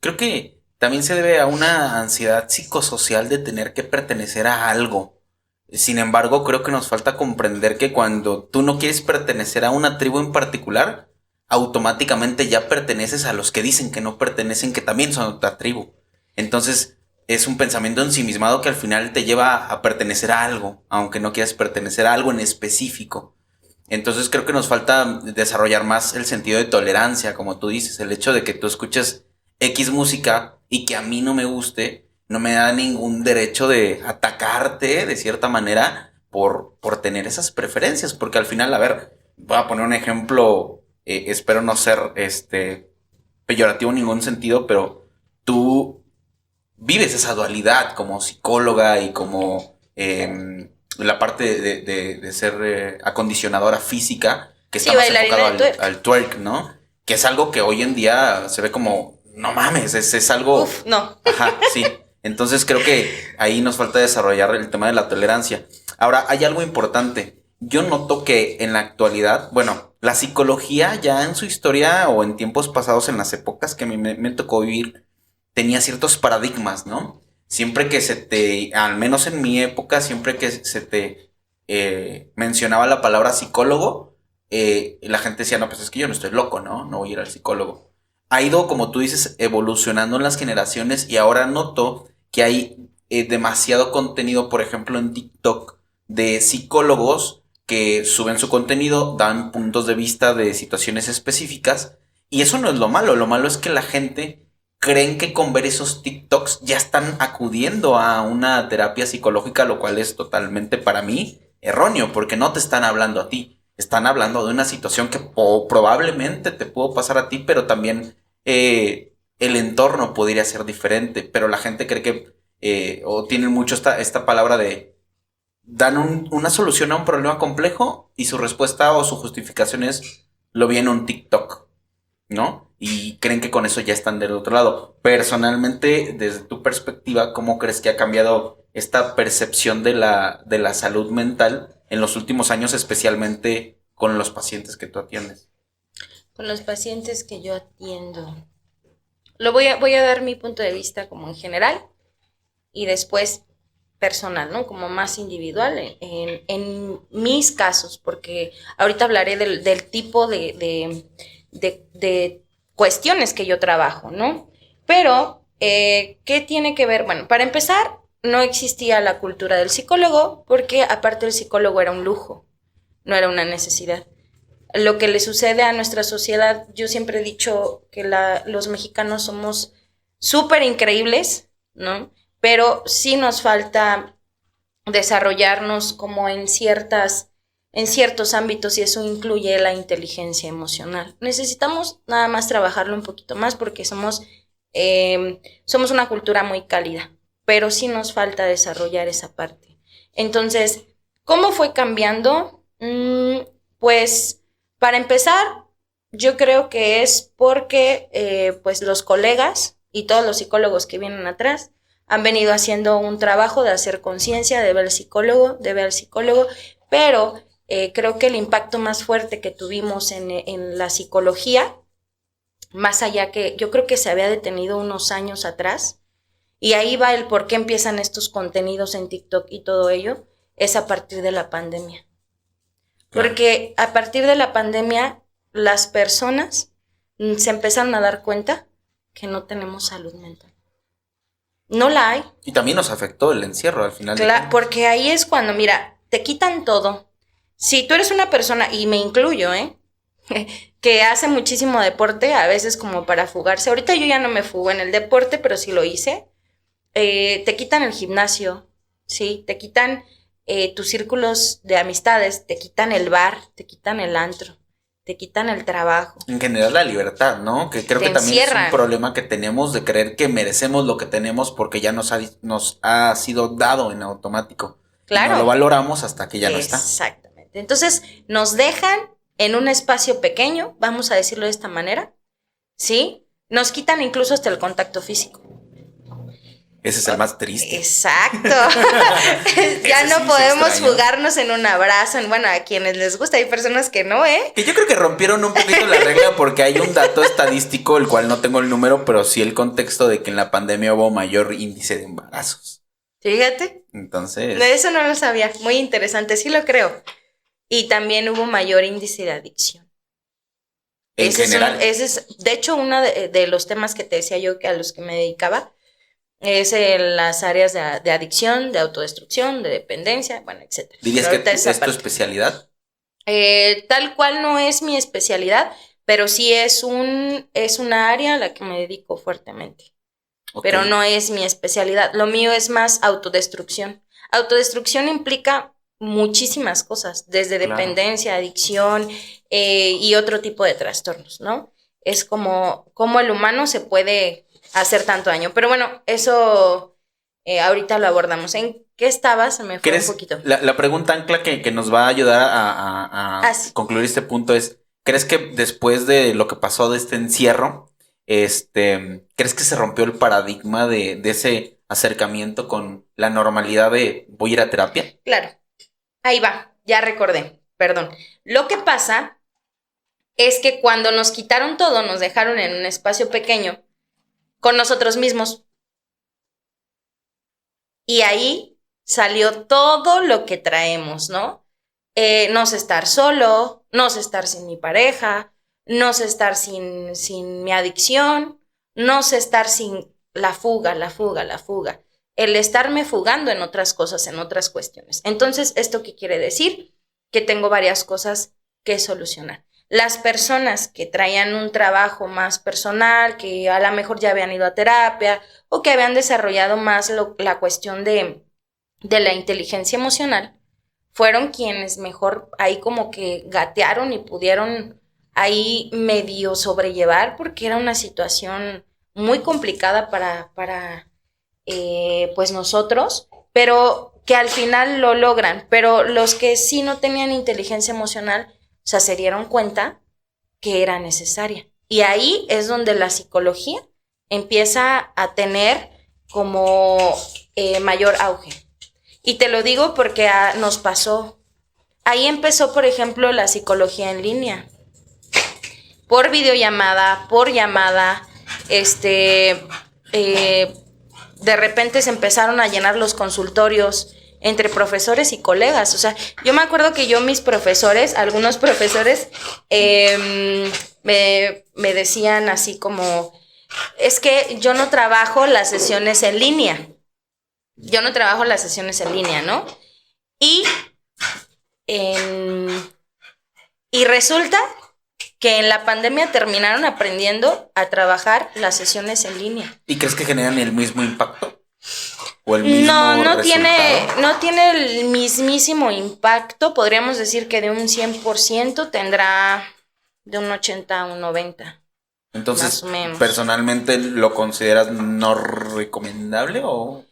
Creo que también se debe a una ansiedad psicosocial de tener que pertenecer a algo. Sin embargo, creo que nos falta comprender que cuando tú no quieres pertenecer a una tribu en particular, automáticamente ya perteneces a los que dicen que no pertenecen, que también son otra tribu. Entonces, es un pensamiento ensimismado que al final te lleva a pertenecer a algo, aunque no quieras pertenecer a algo en específico. Entonces creo que nos falta desarrollar más el sentido de tolerancia, como tú dices, el hecho de que tú escuches X música y que a mí no me guste, no me da ningún derecho de atacarte de cierta manera por tener esas preferencias, porque al final, a ver, voy a poner un ejemplo, espero no ser peyorativo en ningún sentido, pero tú vives esa dualidad como psicóloga y como la parte de ser acondicionadora física, que está más enfocado al twerk, ¿no? Que es algo que hoy en día se ve como, no mames, es algo... Uf, no. Ajá, sí. Entonces creo que ahí nos falta desarrollar el tema de la tolerancia. Ahora, hay algo importante. Yo noto que en la actualidad, bueno, la psicología ya en su historia o en tiempos pasados, en las épocas que a mí me tocó vivir, tenía ciertos paradigmas, ¿no? Siempre que al menos en mi época, siempre que se te mencionaba la palabra psicólogo, la gente decía, no, pues es que yo no estoy loco, ¿no? No voy a ir al psicólogo. Ha ido, como tú dices, evolucionando en las generaciones y ahora noto que hay demasiado contenido, por ejemplo, en TikTok de psicólogos que suben su contenido, dan puntos de vista de situaciones específicas y eso no es lo malo es que la gente creen que con ver esos TikToks ya están acudiendo a una terapia psicológica, lo cual es totalmente para mí erróneo, porque no te están hablando a ti, están hablando de una situación que probablemente te pudo pasar a ti, pero también el entorno podría ser diferente, pero la gente cree que, o tienen mucho esta palabra de, dan una solución a un problema complejo y su respuesta o su justificación es, lo vi en un TikTok, ¿no? Y creen que con eso ya están del otro lado. Personalmente, desde tu perspectiva, ¿cómo crees que ha cambiado esta percepción de la salud mental en los últimos años, especialmente con los pacientes que tú atiendes? Con los pacientes que yo atiendo. Voy a dar mi punto de vista como en general y después personal, ¿no? Como más individual en mis casos, porque ahorita hablaré del tipo de cuestiones que yo trabajo, ¿no? Pero, ¿qué tiene que ver? Bueno, para empezar, no existía la cultura del psicólogo porque aparte el psicólogo era un lujo, no era una necesidad. Lo que le sucede a nuestra sociedad, yo siempre he dicho que los mexicanos somos súper increíbles, ¿no? Pero sí nos falta desarrollarnos como en ciertos ámbitos y eso incluye la inteligencia emocional. Necesitamos nada más trabajarlo un poquito más porque somos una cultura muy cálida, pero sí nos falta desarrollar esa parte. Entonces, ¿cómo fue cambiando? Pues, para empezar, yo creo que es porque pues los colegas y todos los psicólogos que vienen atrás han venido haciendo un trabajo de hacer conciencia, de ver al psicólogo, pero creo que el impacto más fuerte que tuvimos en la psicología, más allá que yo creo que se había detenido unos años atrás, y ahí va el por qué empiezan estos contenidos en TikTok y todo ello, es a partir de la pandemia. Claro. Porque a partir de la pandemia, las personas se empezaron a dar cuenta que no tenemos salud mental. No la hay. Y también nos afectó el encierro al final. Claro, porque ahí es cuando, mira, te quitan todo. Si tú eres una persona, y me incluyo, que hace muchísimo deporte, a veces como para fugarse. Ahorita yo ya no me fugo en el deporte, pero sí lo hice. Te quitan el gimnasio, ¿sí? Te quitan tus círculos de amistades, te quitan el bar, te quitan el antro, te quitan el trabajo. En general la libertad, ¿no? Que creo que también es un problema que tenemos de creer que merecemos lo que tenemos porque ya nos ha sido dado en automático. Claro. Y no lo valoramos hasta que ya no está. Exactamente. Entonces nos dejan en un espacio pequeño, vamos a decirlo de esta manera, ¿sí? Nos quitan incluso hasta el contacto físico. Ese es el más triste. Exacto. Ya no podemos fugarnos en un abrazo. Bueno, a quienes les gusta, hay personas que no, ¿eh? Que yo creo que rompieron un poquito la regla porque hay un dato estadístico, el cual no tengo el número, pero sí el contexto de que en la pandemia hubo mayor índice de embarazos. Fíjate. Entonces. De eso no lo sabía. Muy interesante, sí lo creo. Y también hubo mayor índice de adicción. En general. De hecho, uno de los temas que te decía yo que a los que me dedicaba es en las áreas de adicción, de autodestrucción, de dependencia, bueno, etcétera. ¿Dirías que es tu especialidad? Tal cual no es mi especialidad, pero sí es una área a la que me dedico fuertemente. Okay. Pero no es mi especialidad. Lo mío es más autodestrucción. Autodestrucción implica muchísimas cosas, desde dependencia, adicción y otro tipo de trastornos, ¿no? Es como el humano se puede hacer tanto daño. Pero bueno, eso ahorita lo abordamos. ¿En qué estabas? Me fue un poquito. La pregunta ancla que nos va a ayudar a concluir este punto es, ¿crees que después de lo que pasó de este encierro, crees que se rompió el paradigma de ese acercamiento con la normalidad de voy a ir a terapia? Claro. Ahí va, ya recordé, perdón. Lo que pasa es que cuando nos quitaron todo, nos dejaron en un espacio pequeño con nosotros mismos. Y ahí salió todo lo que traemos, ¿no? No sé estar solo, no sé estar sin mi pareja, no sé estar sin mi adicción, no sé estar sin la fuga. El estarme fugando en otras cosas, en otras cuestiones. Entonces, ¿esto qué quiere decir? Que tengo varias cosas que solucionar. Las personas que traían un trabajo más personal, que a lo mejor ya habían ido a terapia o que habían desarrollado más la cuestión de la inteligencia emocional, fueron quienes mejor ahí como que gatearon y pudieron ahí medio sobrellevar, porque era una situación muy complicada para pues nosotros, pero que al final lo logran. Pero los que sí no tenían inteligencia emocional, o sea, se dieron cuenta que era necesaria. Y ahí es donde la psicología empieza a tener como mayor auge. Y te lo digo porque nos pasó. Ahí empezó, por ejemplo, la psicología en línea. Por videollamada, por llamada, de repente se empezaron a llenar los consultorios entre profesores y colegas. O sea, yo me acuerdo que mis profesores, algunos profesores, me decían así como, es que yo no trabajo las sesiones en línea. ¿No? Y resulta que en la pandemia terminaron aprendiendo a trabajar las sesiones en línea. ¿Y crees que generan el mismo impacto? ¿O el mismo no tiene el mismísimo impacto. Podríamos decir que de un 100% tendrá de un 80 a un 90. Entonces, más o menos. ¿Personalmente lo consideras no recomendable o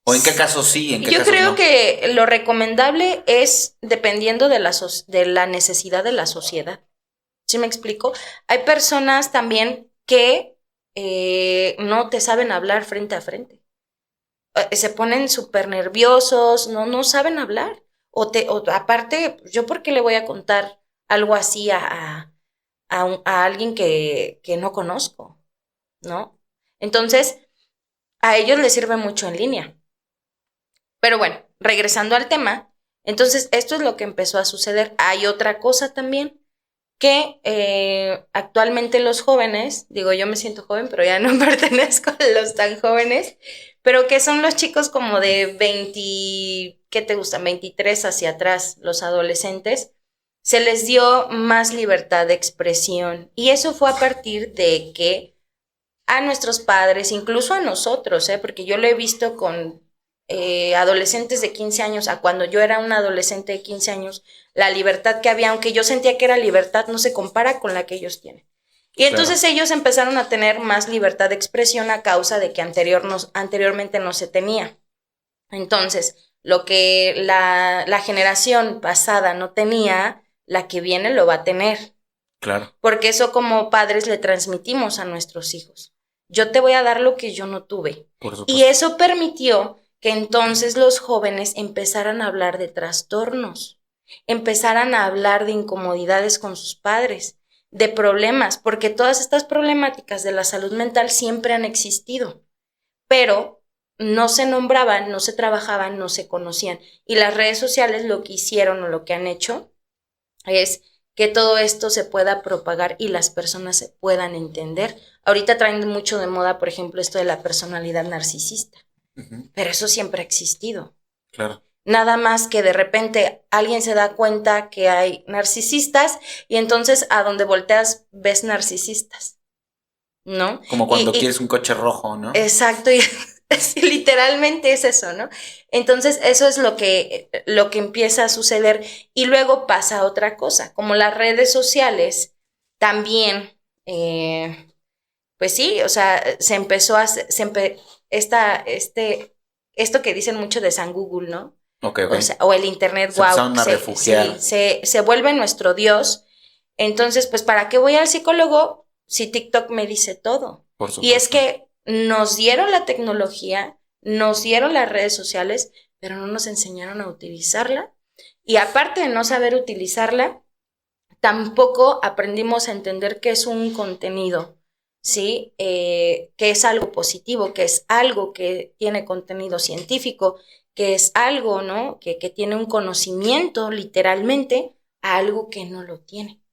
en qué caso sí, en qué Yo caso creo no? que lo recomendable es dependiendo de la necesidad de la sociedad. ¿Sí me explico? Hay personas también que no te saben hablar frente a frente. Se ponen súper nerviosos, no saben hablar. O aparte, ¿yo por qué le voy a contar algo así a alguien que no conozco? ¿No? Entonces, a ellos les sirve mucho en línea. Pero bueno, regresando al tema, entonces esto es lo que empezó a suceder. Hay otra cosa también que actualmente los jóvenes, digo, yo me siento joven, pero ya no pertenezco a los tan jóvenes, pero que son los chicos como de 20, ¿qué te gustan? 23 hacia atrás, los adolescentes, se les dio más libertad de expresión. Y eso fue a partir de que a nuestros padres, incluso a nosotros, porque yo lo he visto con adolescentes de 15 años, a cuando yo era una adolescente de 15 años, la libertad que había, aunque yo sentía que era libertad, no se compara con la que ellos tienen. Y entonces ellos empezaron a tener más libertad de expresión a causa de que anteriormente no se tenía. Entonces, lo que la generación pasada no tenía, la que viene lo va a tener. Claro. Porque eso como padres le transmitimos a nuestros hijos. Yo te voy a dar lo que yo no tuve. Por supuesto. Y eso permitió que entonces los jóvenes empezaran a hablar de trastornos, empezaran a hablar de incomodidades con sus padres, de problemas, porque todas estas problemáticas de la salud mental siempre han existido, pero no se nombraban, no se trabajaban, no se conocían. Y las redes sociales lo que hicieron o lo que han hecho es que todo esto se pueda propagar y las personas se puedan entender. Ahorita traen mucho de moda, por ejemplo, esto de la personalidad narcisista. Uh-huh. Pero eso siempre ha existido. Claro. Nada más que de repente alguien se da cuenta que hay narcisistas y entonces a donde volteas ves narcisistas, ¿no? Como cuando quieres un coche rojo, ¿no? Exacto, y literalmente es eso, ¿no? Entonces eso es lo que empieza a suceder y luego pasa otra cosa, como las redes sociales también, pues sí, o sea, se empezó a esto que dicen mucho de San Google, ¿no? Okay. O el internet, se vuelve nuestro Dios. Entonces, pues, ¿para qué voy al psicólogo si TikTok me dice todo? Por supuesto. Y es que nos dieron la tecnología, nos dieron las redes sociales, pero no nos enseñaron a utilizarla. Y aparte de no saber utilizarla, tampoco aprendimos a entender que es un contenido, ¿sí? Que es algo positivo, que es algo que tiene contenido científico, que es algo, ¿no? Que tiene un conocimiento, literalmente, a algo que no lo tiene.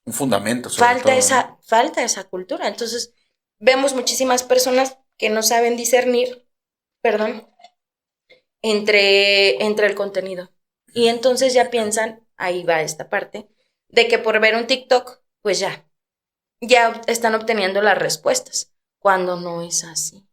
Un fundamento, sobre todo, ¿no? Falta esa cultura. Entonces, vemos muchísimas personas que no saben discernir, perdón, entre el contenido. Y entonces ya piensan, ahí va esta parte, de que por ver un TikTok, pues ya están obteniendo las respuestas, cuando no es así.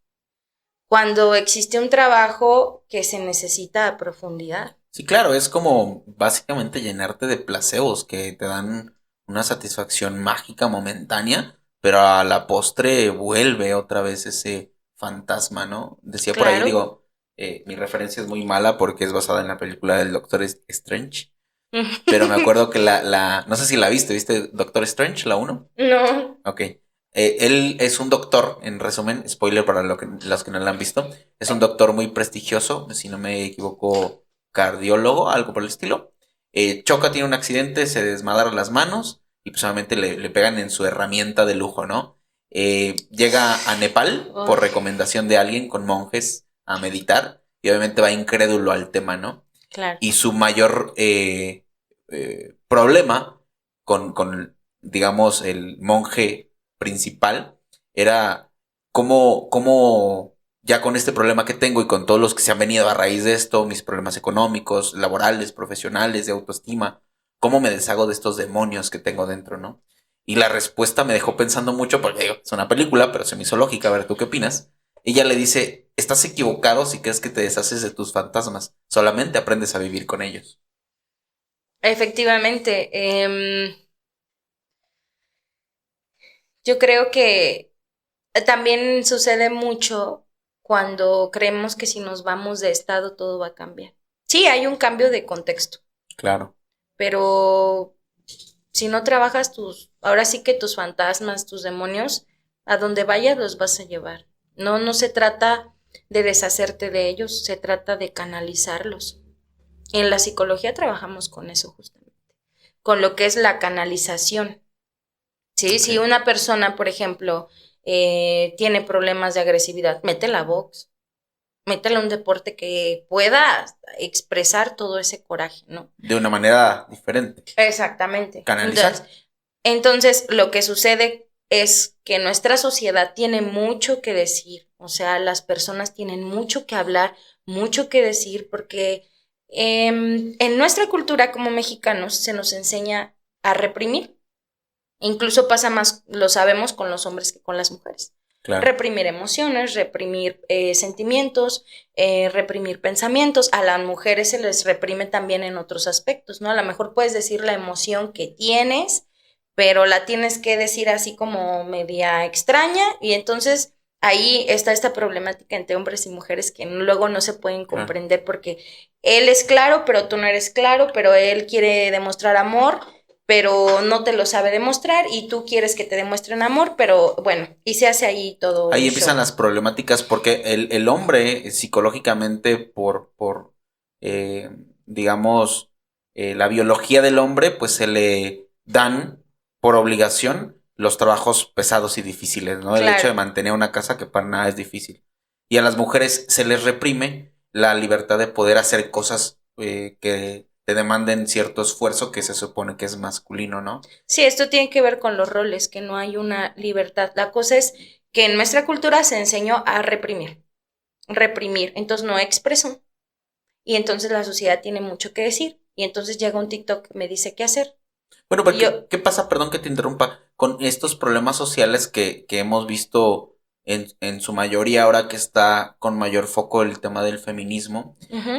Cuando existe un trabajo que se necesita a profundidad. Sí, claro, es como básicamente llenarte de placebos que te dan una satisfacción mágica momentánea, pero a la postre vuelve otra vez ese fantasma, ¿no? Decía por ahí, Claro. digo, mi referencia es muy mala porque es basada en la película del Doctor Strange, pero me acuerdo que no sé si la ¿viste Doctor Strange, la uno? No. Ok. Él es un doctor, en resumen, spoiler para los que no la han visto, es un doctor muy prestigioso, si no me equivoco, cardiólogo, algo por el estilo. Choca, tiene un accidente, se desmadra las manos y pues obviamente le pegan en su herramienta de lujo, ¿no? Llega a Nepal por recomendación de alguien con monjes a meditar y obviamente va incrédulo al tema, ¿no? Claro. Y su mayor problema digamos, el monje principal era cómo ya con este problema que tengo y con todos los que se han venido a raíz de esto, mis problemas económicos, laborales, profesionales, de autoestima, cómo me deshago de estos demonios que tengo dentro, ¿no? Y la respuesta me dejó pensando mucho, porque digo, es una película, pero se me hizo lógica, a ver, ¿tú qué opinas? Ella le dice, estás equivocado si crees que te deshaces de tus fantasmas, solamente aprendes a vivir con ellos. Efectivamente. Yo creo que también sucede mucho cuando creemos que si nos vamos de estado todo va a cambiar. Sí, hay un cambio de contexto, Claro. pero si no trabajas ahora sí que tus fantasmas, tus demonios, a donde vayas los vas a llevar. No se trata de deshacerte de ellos, se trata de canalizarlos. En la psicología trabajamos con eso justamente, con lo que es la canalización. Sí, Okay. si una persona, por ejemplo, tiene problemas de agresividad, métela a box, métela a un deporte que pueda expresar todo ese coraje, ¿no? De una manera diferente. Exactamente. Canalizar. Entonces, lo que sucede es que nuestra sociedad tiene mucho que decir, o sea, las personas tienen mucho que hablar, mucho que decir, porque en nuestra cultura como mexicanos se nos enseña a reprimir. Incluso pasa más, lo sabemos, con los hombres que con las mujeres. Claro. Reprimir emociones, reprimir sentimientos, reprimir pensamientos. A las mujeres se les reprime también en otros aspectos, ¿no? A lo mejor puedes decir la emoción que tienes, pero la tienes que decir así como media extraña, y entonces ahí está esta problemática entre hombres y mujeres que luego no se pueden comprender porque él es claro, pero tú no eres claro, pero él quiere demostrar amor, pero no te lo sabe demostrar y tú quieres que te demuestren amor, pero bueno, y se hace ahí todo. Ahí empiezan las problemáticas porque el hombre psicológicamente digamos, la biología del hombre, pues se le dan por obligación los trabajos pesados y difíciles, ¿no? Claro. El hecho de mantener una casa que para nada es difícil. Y a las mujeres se les reprime la libertad de poder hacer cosas que te demanden cierto esfuerzo que se supone que es masculino, ¿no? Sí, esto tiene que ver con los roles, que no hay una libertad. La cosa es que en nuestra cultura se enseñó a reprimir, entonces no expresó, y entonces la sociedad tiene mucho que decir, y entonces llega un TikTok que me dice qué hacer. Bueno, pero ¿qué pasa, perdón que te interrumpa, con estos problemas sociales que hemos visto en su mayoría ahora que está con mayor foco el tema del feminismo?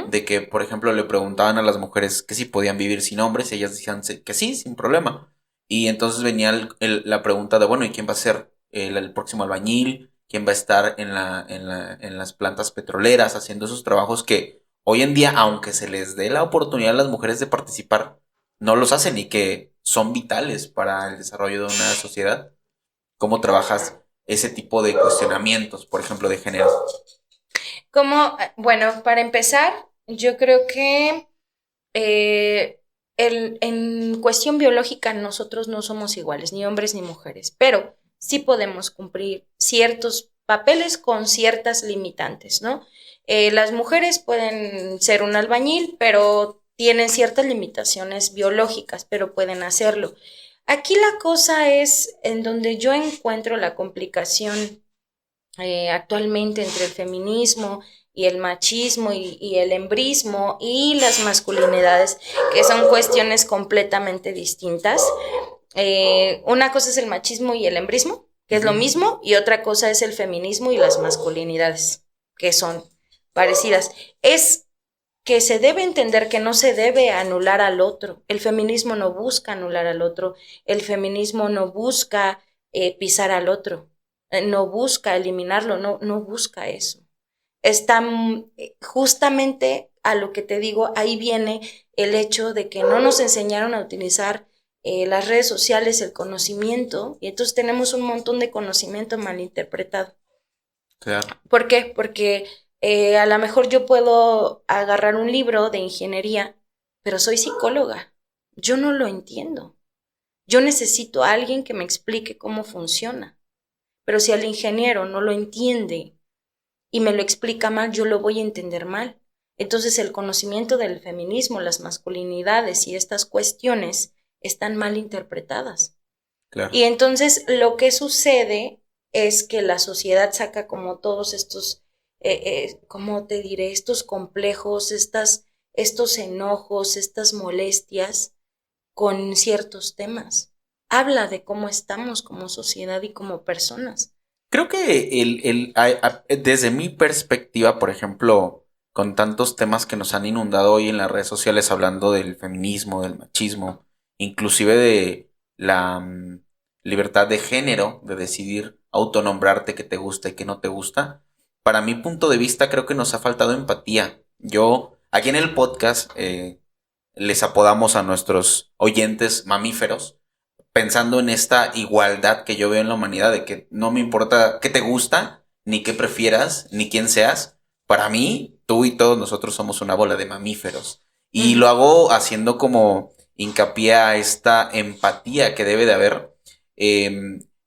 De que, por ejemplo, le preguntaban a las mujeres que si podían vivir sin hombres y ellas decían que sí, sin problema. Y entonces venía la pregunta de, bueno, ¿y quién va a ser el próximo albañil? ¿Quién va a estar en las plantas petroleras haciendo esos trabajos que hoy en día, aunque se les dé la oportunidad a las mujeres de participar, no los hacen y que son vitales para el desarrollo de una sociedad? ¿Cómo trabajas ese tipo de cuestionamientos, por ejemplo, de género? Bueno, para empezar, yo creo que en cuestión biológica nosotros no somos iguales, ni hombres ni mujeres, pero sí podemos cumplir ciertos papeles con ciertas limitantes, ¿no? Las mujeres pueden ser un albañil, pero tienen ciertas limitaciones biológicas, pero pueden hacerlo. Aquí la cosa es en donde yo encuentro la complicación actualmente entre el feminismo y el machismo y el embrismo y las masculinidades, que son cuestiones completamente distintas. Una cosa es el machismo y el embrismo, que es lo mismo, y otra cosa es el feminismo y las masculinidades, que son parecidas. Es que se debe entender que no se debe anular al otro. El feminismo no busca anular al otro, el feminismo no busca pisar al otro, no busca eliminarlo, no busca eso. Está justamente a lo que te digo, ahí viene el hecho de que no nos enseñaron a utilizar las redes sociales, el conocimiento, y entonces tenemos un montón de conocimiento malinterpretado. Claro. ¿Por qué? Porque a lo mejor yo puedo agarrar un libro de ingeniería, pero soy psicóloga. Yo no lo entiendo. Yo necesito a alguien que me explique cómo funciona. Pero si el ingeniero no lo entiende y me lo explica mal, yo lo voy a entender mal. Entonces el conocimiento del feminismo, las masculinidades y estas cuestiones están mal interpretadas. Claro. Y entonces lo que sucede es que la sociedad saca como todos estos ¿cómo te diré? Estos complejos, estos enojos, estas molestias con ciertos temas. Habla de cómo estamos como sociedad y como personas. Creo que desde mi perspectiva, por ejemplo, con tantos temas que nos han inundado hoy en las redes sociales hablando del feminismo, del machismo, inclusive de la libertad de género, de decidir autonombrarte qué te gusta y qué no te gusta. Para mi punto de vista, creo que nos ha faltado empatía. Yo, aquí en el podcast, les apodamos a nuestros oyentes mamíferos, pensando en esta igualdad que yo veo en la humanidad, de que no me importa qué te gusta, ni qué prefieras, ni quién seas. Para mí, tú y todos nosotros somos una bola de mamíferos. Y lo hago haciendo como hincapié a esta empatía que debe de haber.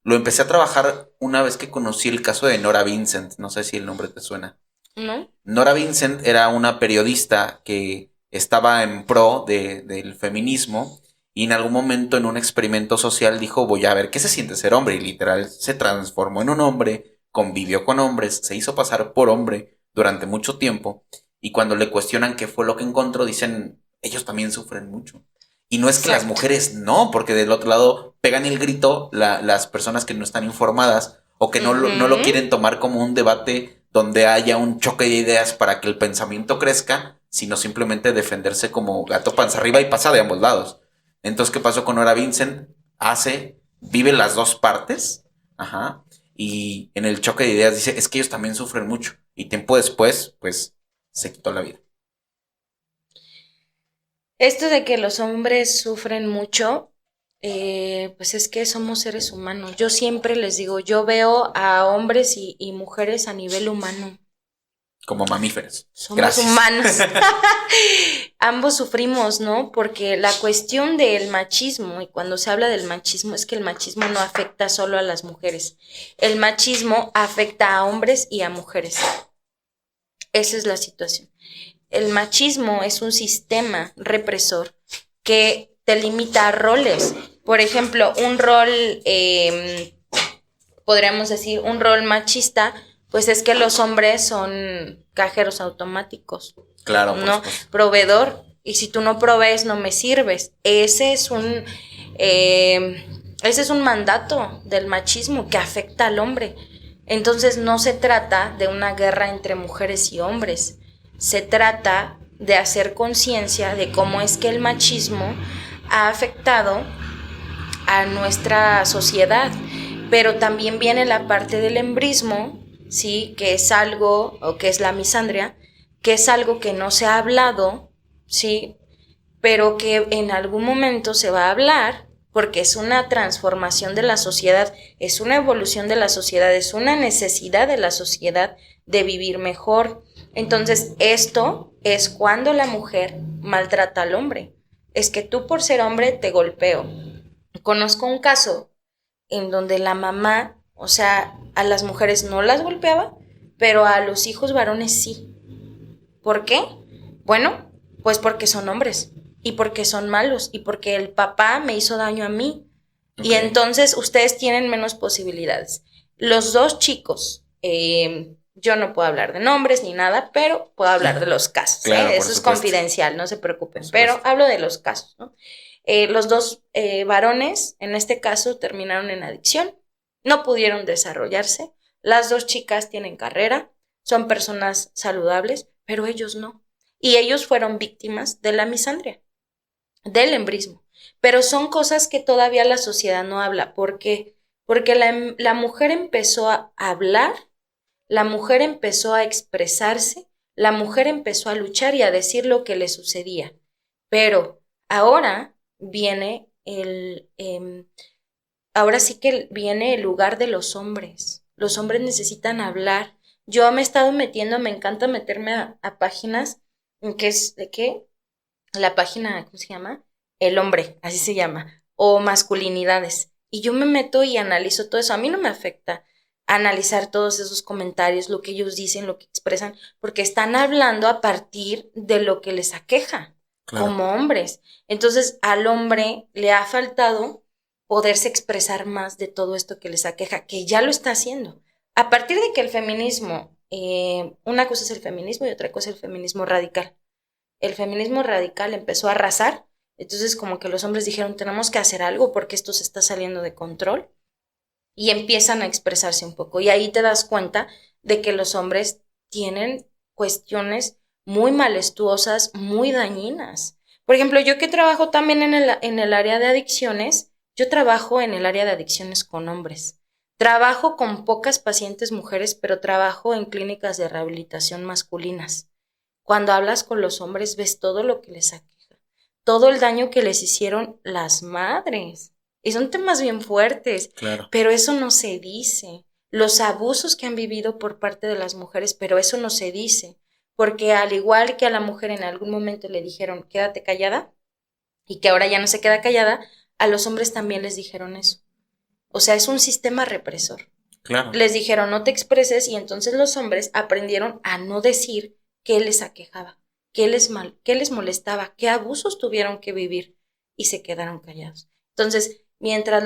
Lo empecé a trabajar una vez que conocí el caso de Nora Vincent. No sé si el nombre te suena. ¿No? Nora Vincent era una periodista que estaba en pro del feminismo y en algún momento en un experimento social dijo, voy a ver qué se siente ser hombre, y literal se transformó en un hombre, convivió con hombres, se hizo pasar por hombre durante mucho tiempo, y cuando le cuestionan qué fue lo que encontró, dicen, ellos también sufren mucho. Y no es que las mujeres no, porque del otro lado pegan el grito las personas que no están informadas o que no lo quieren tomar como un debate donde haya un choque de ideas para que el pensamiento crezca, sino simplemente defenderse como gato panza arriba y pasa de ambos lados. Entonces, ¿qué pasó con Nora Vincent? Vive las dos partes, ajá, y en el choque de ideas dice, es que ellos también sufren mucho, y tiempo después, pues, se quitó la vida. Esto de que los hombres sufren mucho, pues es que somos seres humanos. Yo siempre les digo, yo veo a hombres y mujeres a nivel humano. Como mamíferos. Somos Gracias. humanos. Ambos sufrimos, ¿no? Porque la cuestión del machismo, y cuando se habla del machismo, es que el machismo no afecta solo a las mujeres. El machismo afecta a hombres y a mujeres. Esa es la situación. El machismo es un sistema represor que te limita a roles. Por ejemplo, un rol, podríamos decir, un rol machista, pues es que los hombres son cajeros automáticos. Claro, ¿no? Proveedor, y si tú no provees, no me sirves. Ese es un mandato del machismo que afecta al hombre. Entonces no se trata de una guerra entre mujeres y hombres. Se trata de hacer conciencia de cómo es que el machismo ha afectado a nuestra sociedad. Pero también viene la parte del embrismo, ¿sí? Que es algo, o que es la misandria, que es algo que no se ha hablado, ¿sí? Pero que en algún momento se va a hablar, porque es una transformación de la sociedad, es una evolución de la sociedad, es una necesidad de la sociedad de vivir mejor. Entonces, esto es cuando la mujer maltrata al hombre. es que tú por ser hombre te golpeo. Conozco un caso en donde la mamá, o sea, a las mujeres no las golpeaba, pero a los hijos varones sí. ¿Por qué? Bueno, pues porque son hombres y porque son malos y porque el papá me hizo daño a mí. Okay. Y entonces ustedes tienen menos posibilidades. Los dos chicos, yo no puedo hablar de nombres ni nada, pero puedo hablar de los casos. Claro, eso es confidencial, no se preocupen, pero hablo de los casos, ¿no? Los dos varones, en este caso, terminaron en adicción, no pudieron desarrollarse. Las dos chicas tienen carrera, son personas saludables, pero ellos no. Y ellos fueron víctimas de la misandria, del embrismo. Pero son cosas que todavía la sociedad no habla. ¿Por qué? Porque la mujer empezó a hablar, la mujer empezó a expresarse, la mujer empezó a luchar y a decir lo que le sucedía. Pero ahora viene ahora sí que viene el lugar de los hombres. Los hombres necesitan hablar. Yo me he estado metiendo, me encanta meterme a páginas, que es de qué, la página, ¿cómo se llama? El hombre, así se llama, o masculinidades. Y yo me meto y analizo todo eso. A mí no me afecta analizar todos esos comentarios, lo que ellos dicen, lo que expresan, porque están hablando a partir de lo que les aqueja, claro, como hombres. Entonces, al hombre le ha faltado poderse expresar más de todo esto que les aqueja, que ya lo está haciendo. A partir de que el feminismo, una cosa es el feminismo y otra cosa es el feminismo radical. El feminismo radical empezó a arrasar, entonces como que los hombres dijeron, tenemos que hacer algo porque esto se está saliendo de control, y empiezan a expresarse un poco. Y ahí te das cuenta de que los hombres tienen cuestiones muy malestuosas, muy dañinas. Por ejemplo, yo que trabajo también en el área de adicciones, yo trabajo en el área de adicciones con hombres. Trabajo con pocas pacientes mujeres, pero trabajo en clínicas de rehabilitación masculinas. Cuando hablas con los hombres ves todo lo que les aqueja, todo el daño que les hicieron las madres. Y son temas bien fuertes, claro, pero eso no se dice. Los abusos que han vivido por parte de las mujeres, pero eso no se dice. Porque al igual que a la mujer en algún momento le dijeron, quédate callada, y que ahora ya no se queda callada, a los hombres también les dijeron eso. O sea, es un sistema represor. Claro. Les dijeron, no te expreses, y entonces los hombres aprendieron a no decir qué les aquejaba, qué les molestaba, qué abusos tuvieron que vivir, y se quedaron callados. Entonces, mientras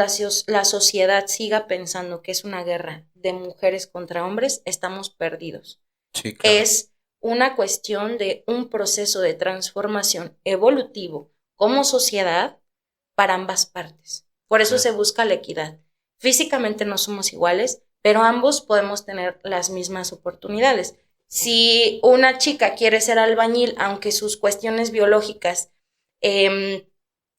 la sociedad siga pensando que es una guerra de mujeres contra hombres, estamos perdidos. Sí, claro. Es una cuestión de un proceso de transformación evolutivo como sociedad para ambas partes. Por eso se busca la equidad. Físicamente no somos iguales, pero ambos podemos tener las mismas oportunidades. Si una chica quiere ser albañil, aunque sus cuestiones biológicas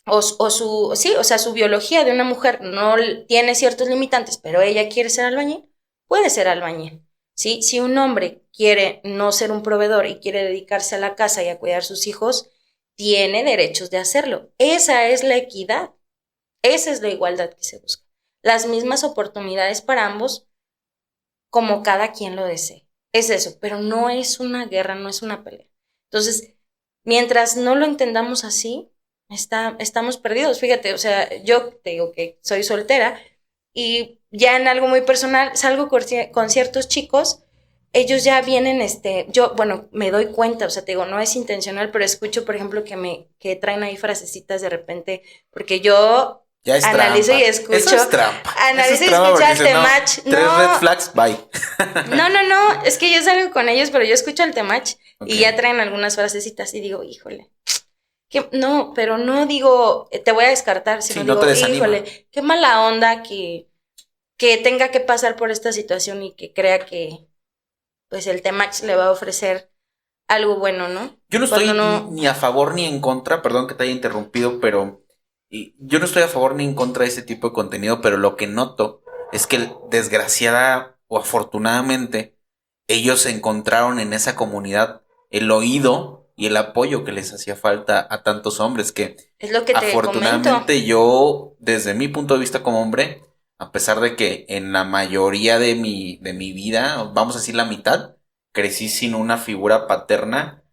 su biología de una mujer no tiene ciertos limitantes, pero ella quiere ser albañil, puede ser albañil, ¿sí? Si un hombre quiere no ser un proveedor y quiere dedicarse a la casa y a cuidar a sus hijos, tiene derechos de hacerlo. Esa es la equidad, esa es la igualdad que se busca. Las mismas oportunidades para ambos, como cada quien lo desee. Es eso, pero no es una guerra, no es una pelea. Entonces, mientras no lo entendamos así, estamos perdidos. Fíjate, o sea, yo te digo que soy soltera y ya en algo muy personal salgo con ciertos chicos, ellos ya vienen, me doy cuenta, o sea, te digo, no es intencional, pero escucho, por ejemplo, que traen ahí frasecitas de repente, porque yo ya es analizo trampa. y escucho. Eso es trampa. Analizo y escucho el Temach. No, 3 red flags, bye. No, es que yo salgo con ellos, pero yo escucho el Temach, okay, y ya traen algunas frasecitas y digo, híjole. No, pero no digo, te voy a descartar, sino digo, híjole, qué mala onda que tenga que pasar por esta situación y que crea que pues el Temach le va a ofrecer algo bueno, ¿no? Yo no estoy ni a favor ni en contra, perdón que te haya interrumpido, pero yo no estoy a favor ni en contra de ese tipo de contenido, pero lo que noto es que desgraciada o afortunadamente ellos encontraron en esa comunidad el oído y el apoyo que les hacía falta a tantos hombres, que es lo que te afortunadamente comento. Yo, desde mi punto de vista como hombre, a pesar de que en la mayoría de mi vida, vamos a decir la mitad, crecí sin una figura paterna,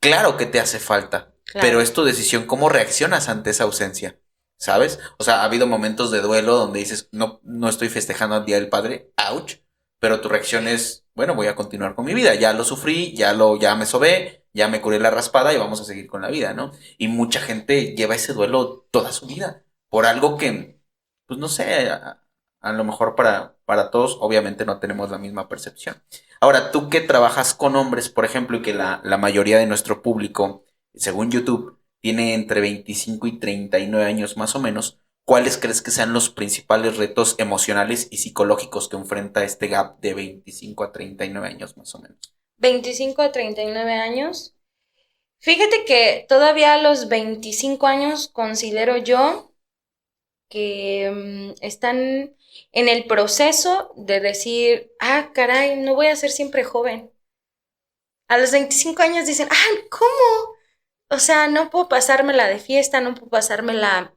claro que te hace falta. Claro. pero es tu decisión cómo reaccionas ante esa ausencia, ¿sabes? O sea, ha habido momentos de duelo donde dices, no, no estoy festejando el Día del Padre, ouch, pero tu reacción es, bueno, voy a continuar con mi vida, ya lo sufrí, ya me sobé, ya me curé la raspada y vamos a seguir con la vida, ¿no? Y mucha gente lleva ese duelo toda su vida por algo que, pues no sé, a lo mejor para todos obviamente no tenemos la misma percepción. Ahora, tú que trabajas con hombres, por ejemplo, y que la mayoría de nuestro público, según YouTube, tiene entre 25 y 39 años más o menos, ¿cuáles crees que sean los principales retos emocionales y psicológicos que enfrenta este gap de 25 a 39 años más o menos? 25 a 39 años. Fíjate que todavía a los 25 años considero yo que están en el proceso de decir, ah, caray, no voy a ser siempre joven. A los 25 años dicen, ah, ¿cómo? O sea, no puedo pasármela de fiesta, no puedo pasármela,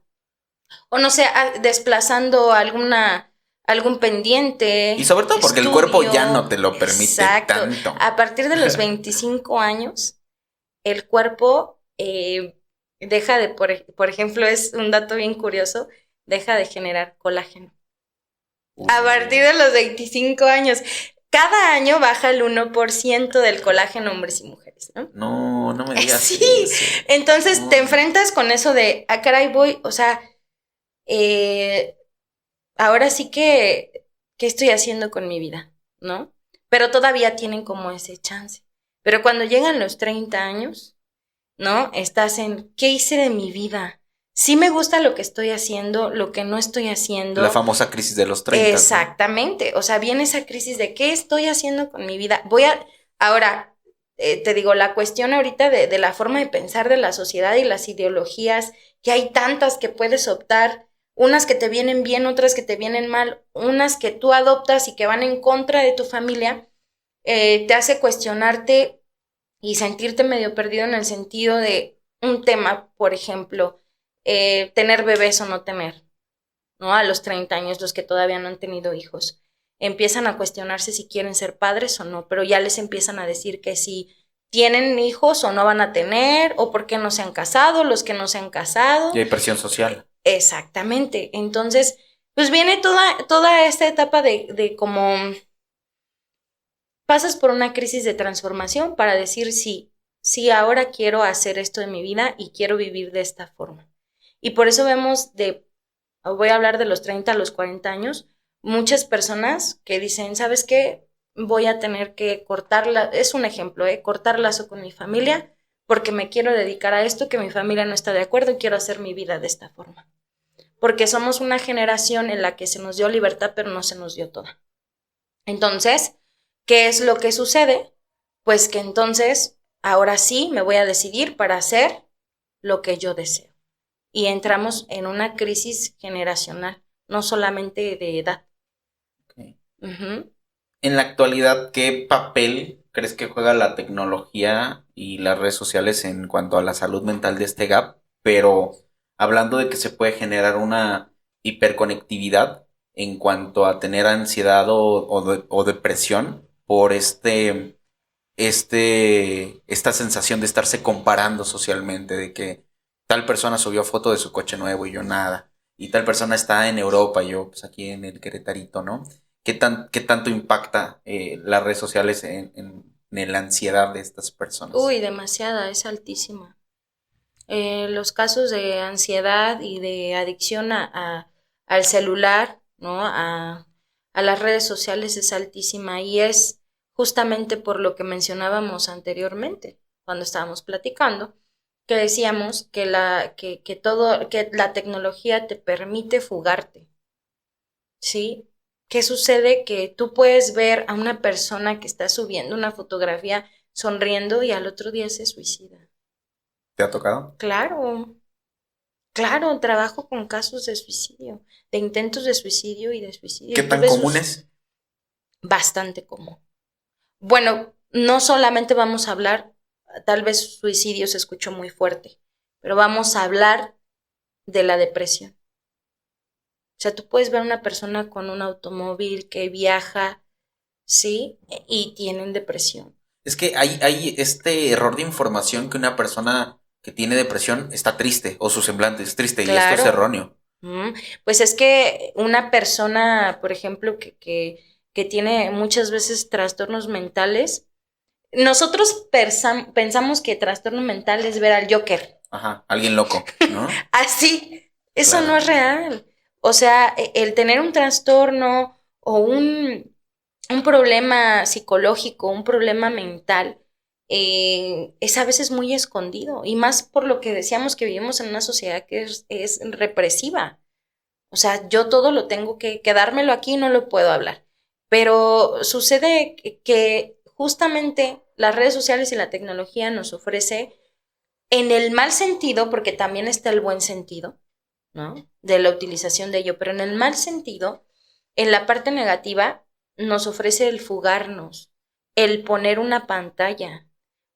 o no sé, desplazando algún pendiente, Y sobre todo porque el cuerpo ya no te lo permite exacto. tanto. A partir de los 25 años, el cuerpo deja de, por ejemplo, es un dato bien curioso, deja de generar colágeno. A partir de los 25 años, cada año baja el 1% del colágeno hombres y mujeres, ¿no? No, no me digas Sí, eso. entonces No. te enfrentas con eso de, ah, caray, voy, o sea, ahora sí que, ¿qué estoy haciendo con mi vida? ¿No? Pero todavía tienen como ese chance. Pero cuando llegan los 30 años, ¿no? Estás en, ¿qué hice de mi vida? Sí me gusta lo que estoy haciendo, lo que no estoy haciendo. La famosa crisis de los 30. Exactamente. ¿No? O sea, viene esa crisis de, ¿qué estoy haciendo con mi vida? Ahora, te digo, la cuestión ahorita de la forma de pensar de la sociedad y las ideologías, que hay tantas que puedes optar, unas que te vienen bien, otras que te vienen mal, unas que tú adoptas y que van en contra de tu familia, te hace cuestionarte y sentirte medio perdido en el sentido de un tema, por ejemplo, tener bebés o no tener, ¿no? A los 30 años, los que todavía no han tenido hijos, empiezan a cuestionarse si quieren ser padres o no, pero ya les empiezan a decir que si tienen hijos o no van a tener, o por qué no se han casado, los que no se han casado. Y hay presión social. Exactamente. Entonces, pues viene toda esta etapa de como pasas por una crisis de transformación para decir sí, ahora quiero hacer esto de mi vida y quiero vivir de esta forma. Y por eso vemos voy a hablar de los 30 a los 40 años, muchas personas que dicen, ¿sabes qué? Voy a tener que es un ejemplo, cortar lazo con mi familia porque me quiero dedicar a esto que mi familia no está de acuerdo y quiero hacer mi vida de esta forma. Porque somos una generación en la que se nos dio libertad, pero no se nos dio toda. Entonces, ¿qué es lo que sucede? Pues que entonces, ahora sí me voy a decidir para hacer lo que yo deseo. Y entramos en una crisis generacional, no solamente de edad. Okay. Uh-huh. En la actualidad, ¿qué papel crees que juega la tecnología y las redes sociales en cuanto a la salud mental de este gap? Pero hablando de que se puede generar una hiperconectividad en cuanto a tener ansiedad o depresión por esta sensación de estarse comparando socialmente, de que tal persona subió foto de su coche nuevo y yo nada, y tal persona está en Europa y yo pues aquí en el Queretarito, ¿no? ¿Qué tanto impacta las redes sociales en la ansiedad de estas personas? Uy, demasiada, es altísima. Los casos de ansiedad y de adicción al celular, ¿no? A las redes sociales es altísima y es justamente por lo que mencionábamos anteriormente, cuando estábamos platicando, que decíamos que que la tecnología te permite fugarte, ¿sí? ¿Qué sucede? Que tú puedes ver a una persona que está subiendo una fotografía sonriendo y al otro día se suicida. ¿Te ha tocado? Claro, claro, trabajo con casos de suicidio, de intentos de suicidio y de suicidio. ¿Qué tan común es? Bastante común. Bueno, no solamente vamos a hablar, tal vez suicidio se escuchó muy fuerte, pero vamos a hablar de la depresión. O sea, tú puedes ver a una persona con un automóvil que viaja, ¿sí? Y tienen depresión. Es que hay este error de información que una persona que tiene depresión está triste o su semblante es triste y esto es Claro. erróneo. Pues es que una persona, por ejemplo, que tiene muchas veces trastornos mentales, nosotros pensamos que trastorno mental es ver al Joker. Ajá, alguien loco, ¿no? Así, eso no Claro. es real. O sea, el tener un trastorno o un problema psicológico, un problema mental, es a veces muy escondido. Y más por lo que decíamos que vivimos en una sociedad que es represiva. O sea, yo todo lo tengo que quedármelo aquí y no lo puedo hablar. Pero sucede que justamente las redes sociales y la tecnología nos ofrece en el mal sentido, porque también está el buen sentido, ¿no? De la utilización de ello, pero en el mal sentido, en la parte negativa, nos ofrece el fugarnos, el poner una pantalla.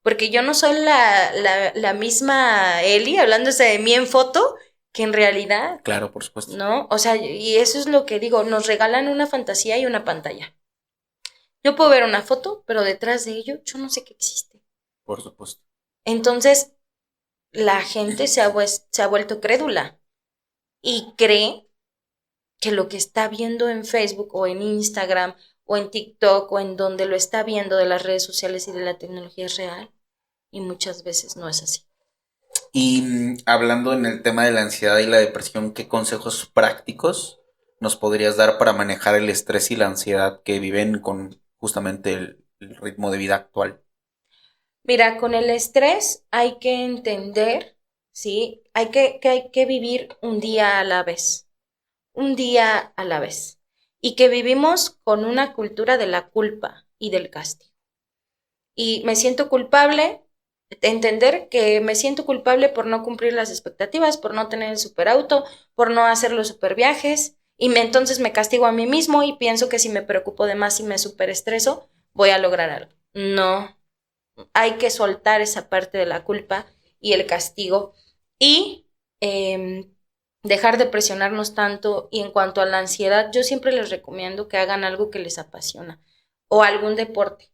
Porque yo no soy la misma Eli hablándose de mí en foto que en realidad, Claro, por supuesto. ¿no? O sea, y eso es lo que digo, nos regalan una fantasía y una pantalla. Yo puedo ver una foto, pero detrás de ello yo no sé qué existe. Por supuesto. Entonces, la gente se ha vuelto crédula y cree que lo que está viendo en Facebook o en Instagram o en TikTok o en donde lo está viendo de las redes sociales y de la tecnología es real. Y muchas veces no es así. Y hablando en el tema de la ansiedad y la depresión, ¿qué consejos prácticos nos podrías dar para manejar el estrés y la ansiedad que viven con justamente el ritmo de vida actual? Mira, con el estrés hay que entender, ¿sí? Hay que vivir un día a la vez, un día a la vez. Y que vivimos con una cultura de la culpa y del castigo. Y me siento culpable, entender que me siento culpable por no cumplir las expectativas, por no tener el superauto, por no hacer los superviajes, y entonces me castigo a mí mismo y pienso que si me preocupo de más y me superestreso, voy a lograr algo. No, hay que soltar esa parte de la culpa y el castigo y dejar de presionarnos tanto. Y en cuanto a la ansiedad, yo siempre les recomiendo que hagan algo que les apasiona o algún deporte.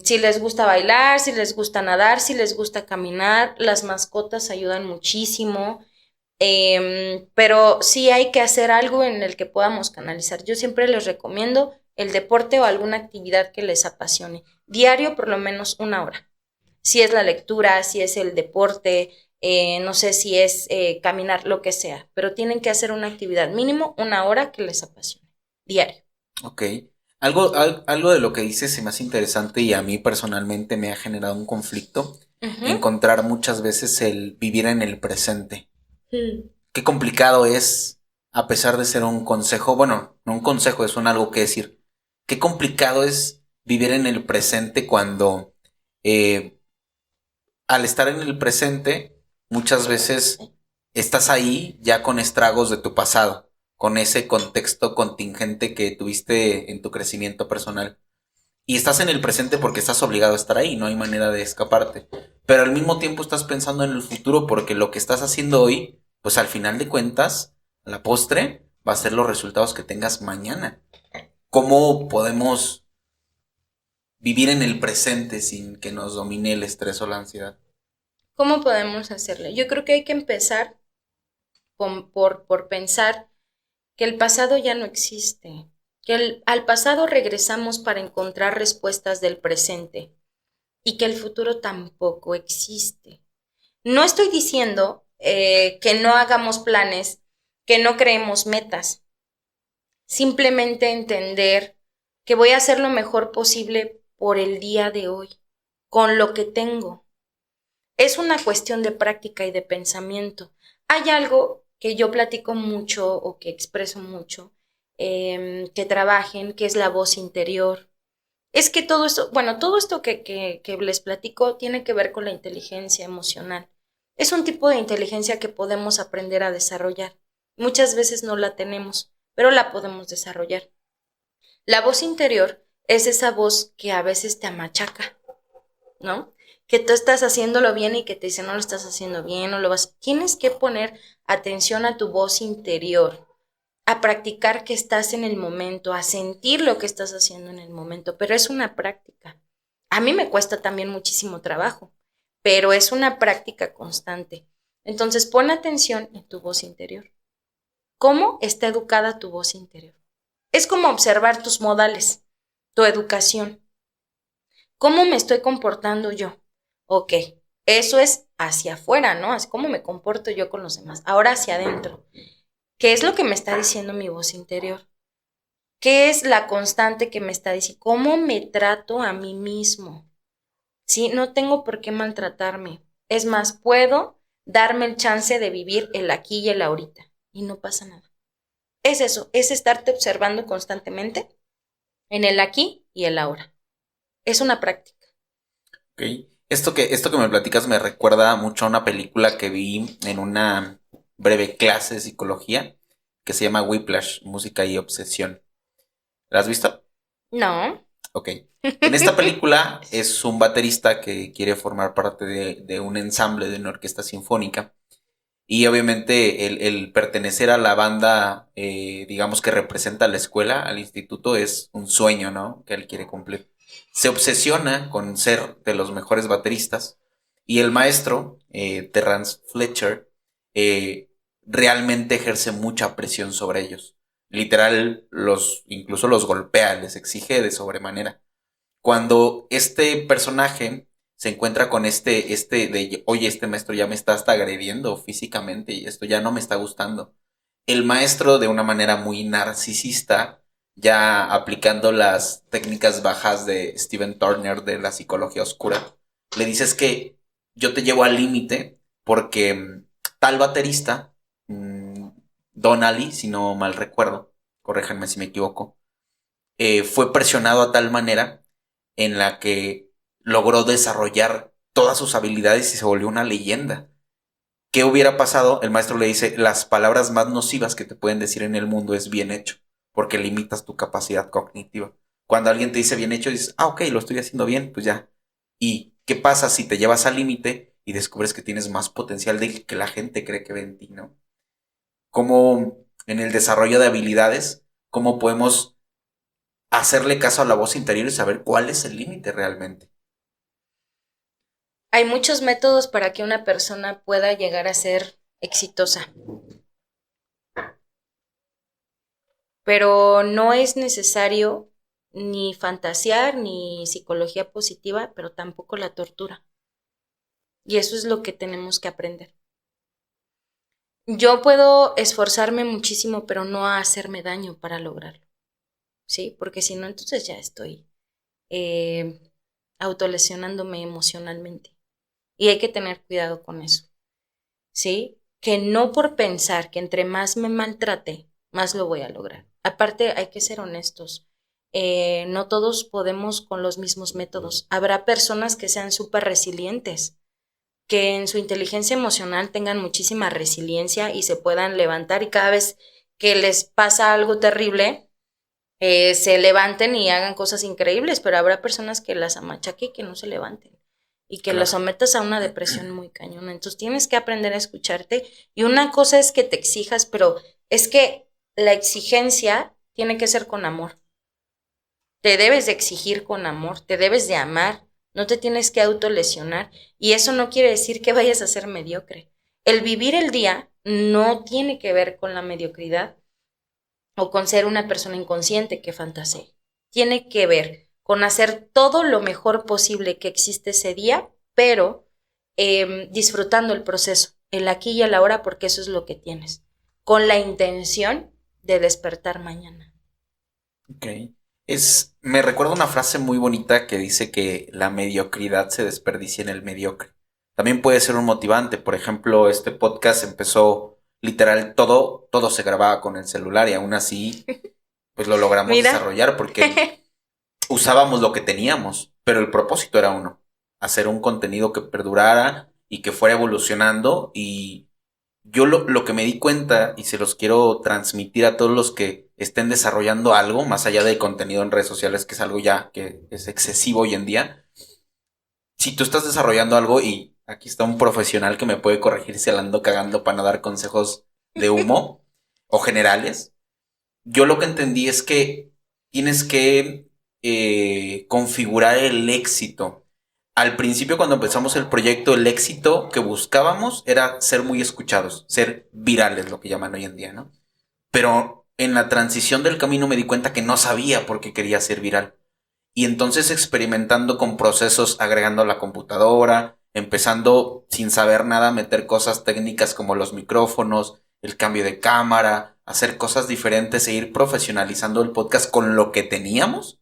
Si les gusta bailar, si les gusta nadar, si les gusta caminar, las mascotas ayudan muchísimo. Pero sí hay que hacer algo en el que podamos canalizar. Yo siempre les recomiendo el deporte o alguna actividad que les apasione. Diario por lo menos una hora. Si es la lectura, si es el deporte, no sé si es caminar, lo que sea. Pero tienen que hacer una actividad mínimo una hora que les apasione. Diario. Ok. Algo de lo que dices se me hace interesante y a mí personalmente me ha generado un conflicto. Ujú. Encontrar muchas veces el vivir en el presente. Mm. Qué complicado es, a pesar de ser un consejo, bueno, no un consejo, es un algo que decir. Qué complicado es vivir en el presente cuando eh, al estar en el presente, muchas veces estás ahí ya con estragos de tu pasado, con ese contexto contingente que tuviste en tu crecimiento personal. Y estás en el presente porque estás obligado a estar ahí, no hay manera de escaparte. Pero al mismo tiempo estás pensando en el futuro porque lo que estás haciendo hoy, pues al final de cuentas, a la postre, va a ser los resultados que tengas mañana. ¿Cómo podemos vivir en el presente sin que nos domine el estrés o la ansiedad? ¿Cómo podemos hacerlo? Yo creo que hay que empezar por pensar que el pasado ya no existe, que al pasado regresamos para encontrar respuestas del presente y que el futuro tampoco existe. No estoy diciendo que no hagamos planes, que no creemos metas, simplemente entender que voy a hacer lo mejor posible por el día de hoy, con lo que tengo. Es una cuestión de práctica y de pensamiento. Hay algo que yo platico mucho o que expreso mucho, que trabajen, que es la voz interior. Es que todo esto, bueno, todo esto que les platico tiene que ver con la inteligencia emocional. Es un tipo de inteligencia que podemos aprender a desarrollar. Muchas veces no la tenemos, pero la podemos desarrollar. La voz interior es esa voz que a veces te amachaca, ¿no? Que tú estás haciéndolo bien y que te dice no lo estás haciendo bien, no lo vas. Tienes que poner atención a tu voz interior, a practicar que estás en el momento, a sentir lo que estás haciendo en el momento, pero es una práctica. A mí me cuesta también muchísimo trabajo, pero es una práctica constante. Entonces, pon atención en tu voz interior. ¿Cómo está educada tu voz interior? Es como observar tus modales, tu educación. ¿Cómo me estoy comportando yo? Ok, eso es hacia afuera, ¿no? Es cómo me comporto yo con los demás. Ahora hacia adentro. ¿Qué es lo que me está diciendo mi voz interior? ¿Qué es la constante que me está diciendo? ¿Cómo me trato a mí mismo? ¿Sí? No tengo por qué maltratarme. Es más, puedo darme el chance de vivir el aquí y el ahorita. Y no pasa nada. Es eso, es estarte observando constantemente en el aquí y el ahora. Es una práctica. Ok. Esto que me platicas me recuerda mucho a una película que vi en una breve clase de psicología que se llama Whiplash, Música y Obsesión. ¿La has visto? No. Ok. En esta película es un baterista que quiere formar parte de un ensamble de una orquesta sinfónica. Y obviamente el pertenecer a la banda, digamos que representa a la escuela, al instituto, es un sueño, ¿no? Que él quiere cumplir. Se obsesiona con ser de los mejores bateristas y el maestro, Terrence Fletcher, eh, realmente ejerce mucha presión sobre ellos. Literal, incluso los golpea, les exige de sobremanera. Cuando este personaje se encuentra con oye, este maestro ya me está hasta agrediendo físicamente y esto ya no me está gustando. El maestro, de una manera muy narcisista, ya aplicando las técnicas bajas de Steven Turner de la psicología oscura, le dices que yo te llevo al límite porque tal baterista, Donnelly, si no mal recuerdo, corréjanme si me equivoco, fue presionado a tal manera en la que logró desarrollar todas sus habilidades y se volvió una leyenda. ¿Qué hubiera pasado? El maestro le dice, las palabras más nocivas que te pueden decir en el mundo es bien hecho, porque limitas tu capacidad cognitiva. Cuando alguien te dice bien hecho, dices, ah, ok, lo estoy haciendo bien, pues ya. ¿Y qué pasa si te llevas al límite y descubres que tienes más potencial del que la gente cree que ve en ti, ¿no? Como en el desarrollo de habilidades, cómo podemos hacerle caso a la voz interior y saber cuál es el límite realmente. Hay muchos métodos para que una persona pueda llegar a ser exitosa, pero no es necesario ni fantasear ni psicología positiva, pero tampoco la tortura. Y eso es lo que tenemos que aprender. Yo puedo esforzarme muchísimo, pero no a hacerme daño para lograrlo, ¿sí? Porque si no, entonces ya estoy eh, autolesionándome emocionalmente. Y hay que tener cuidado con eso, ¿sí? Que no por pensar que entre más me maltrate, más lo voy a lograr. Aparte, hay que ser honestos. No todos podemos con los mismos métodos. Habrá personas que sean súper resilientes, que en su inteligencia emocional tengan muchísima resiliencia y se puedan levantar y cada vez que les pasa algo terrible, se levanten y hagan cosas increíbles, pero habrá personas que las amachaque y que no se levanten y que las Claro. sometas a una depresión muy cañona. Entonces tienes que aprender a escucharte y una cosa es que te exijas, pero es que la exigencia tiene que ser con amor. Te debes de exigir con amor, te debes de amar, no te tienes que autolesionar y eso no quiere decir que vayas a ser mediocre. El vivir el día no tiene que ver con la mediocridad o con ser una persona inconsciente que fantasee. Tiene que ver con hacer todo lo mejor posible que existe ese día, pero disfrutando el proceso, el aquí y el ahora, porque eso es lo que tienes, con la intención de despertar mañana. Ok. Me recuerda una frase muy bonita que dice que la mediocridad se desperdicia en el mediocre. También puede ser un motivante. Por ejemplo, este podcast empezó literal todo se grababa con el celular y aún así, pues lo logramos Mira, desarrollar porque usábamos lo que teníamos, pero el propósito era uno, hacer un contenido que perdurara y que fuera evolucionando y yo lo que me di cuenta y se los quiero transmitir a todos los que estén desarrollando algo, más allá del contenido en redes sociales, que es algo ya que es excesivo hoy en día, si tú estás desarrollando algo y aquí está un profesional que me puede corregir si la ando cagando para no dar consejos de humo o generales, yo lo que entendí es que tienes que configurar el éxito al principio cuando empezamos el proyecto, el éxito que buscábamos era ser muy escuchados, ser virales, lo que llaman hoy en día, ¿no? Pero en la transición del camino me di cuenta que no sabía por qué quería ser viral. Y entonces experimentando con procesos, agregando a la computadora, empezando sin saber nada a meter cosas técnicas como los micrófonos, el cambio de cámara, hacer cosas diferentes e ir profesionalizando el podcast con lo que teníamos,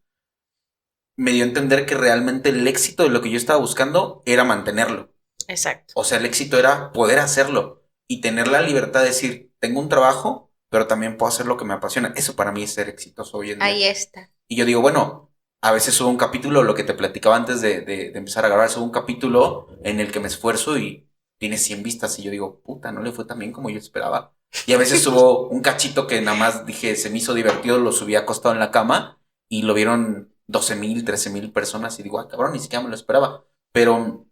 me dio a entender que realmente el éxito de lo que yo estaba buscando era mantenerlo. Exacto. O sea, el éxito era poder hacerlo y tener la libertad de decir, tengo un trabajo, pero también puedo hacer lo que me apasiona. Eso para mí es ser exitoso hoy en día. Ahí está. Y yo digo, bueno, a veces subo un capítulo, lo que te platicaba antes de empezar a grabar, subo un capítulo en el que me esfuerzo y tiene 100 vistas y yo digo, puta, no le fue tan bien como yo esperaba. Y a veces subo un cachito que nada más dije, se me hizo divertido, lo subí acostado en la cama y lo vieron 12,000, 13,000 personas y digo, ah, cabrón, ni siquiera me lo esperaba. Pero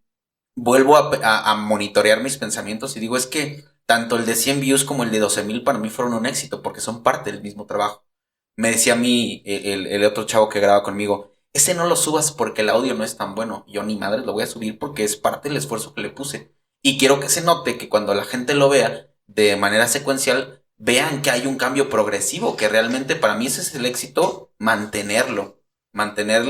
vuelvo a monitorear mis pensamientos y digo, es que tanto el de 100 views como el de 12,000 para mí fueron un éxito porque son parte del mismo trabajo. Me decía a mí el otro chavo que graba conmigo, ese no lo subas porque el audio no es tan bueno. Yo ni madre lo voy a subir porque es parte del esfuerzo que le puse. Y quiero que se note que cuando la gente lo vea de manera secuencial, vean que hay un cambio progresivo, que realmente para mí ese es el éxito, mantenerlo, mantener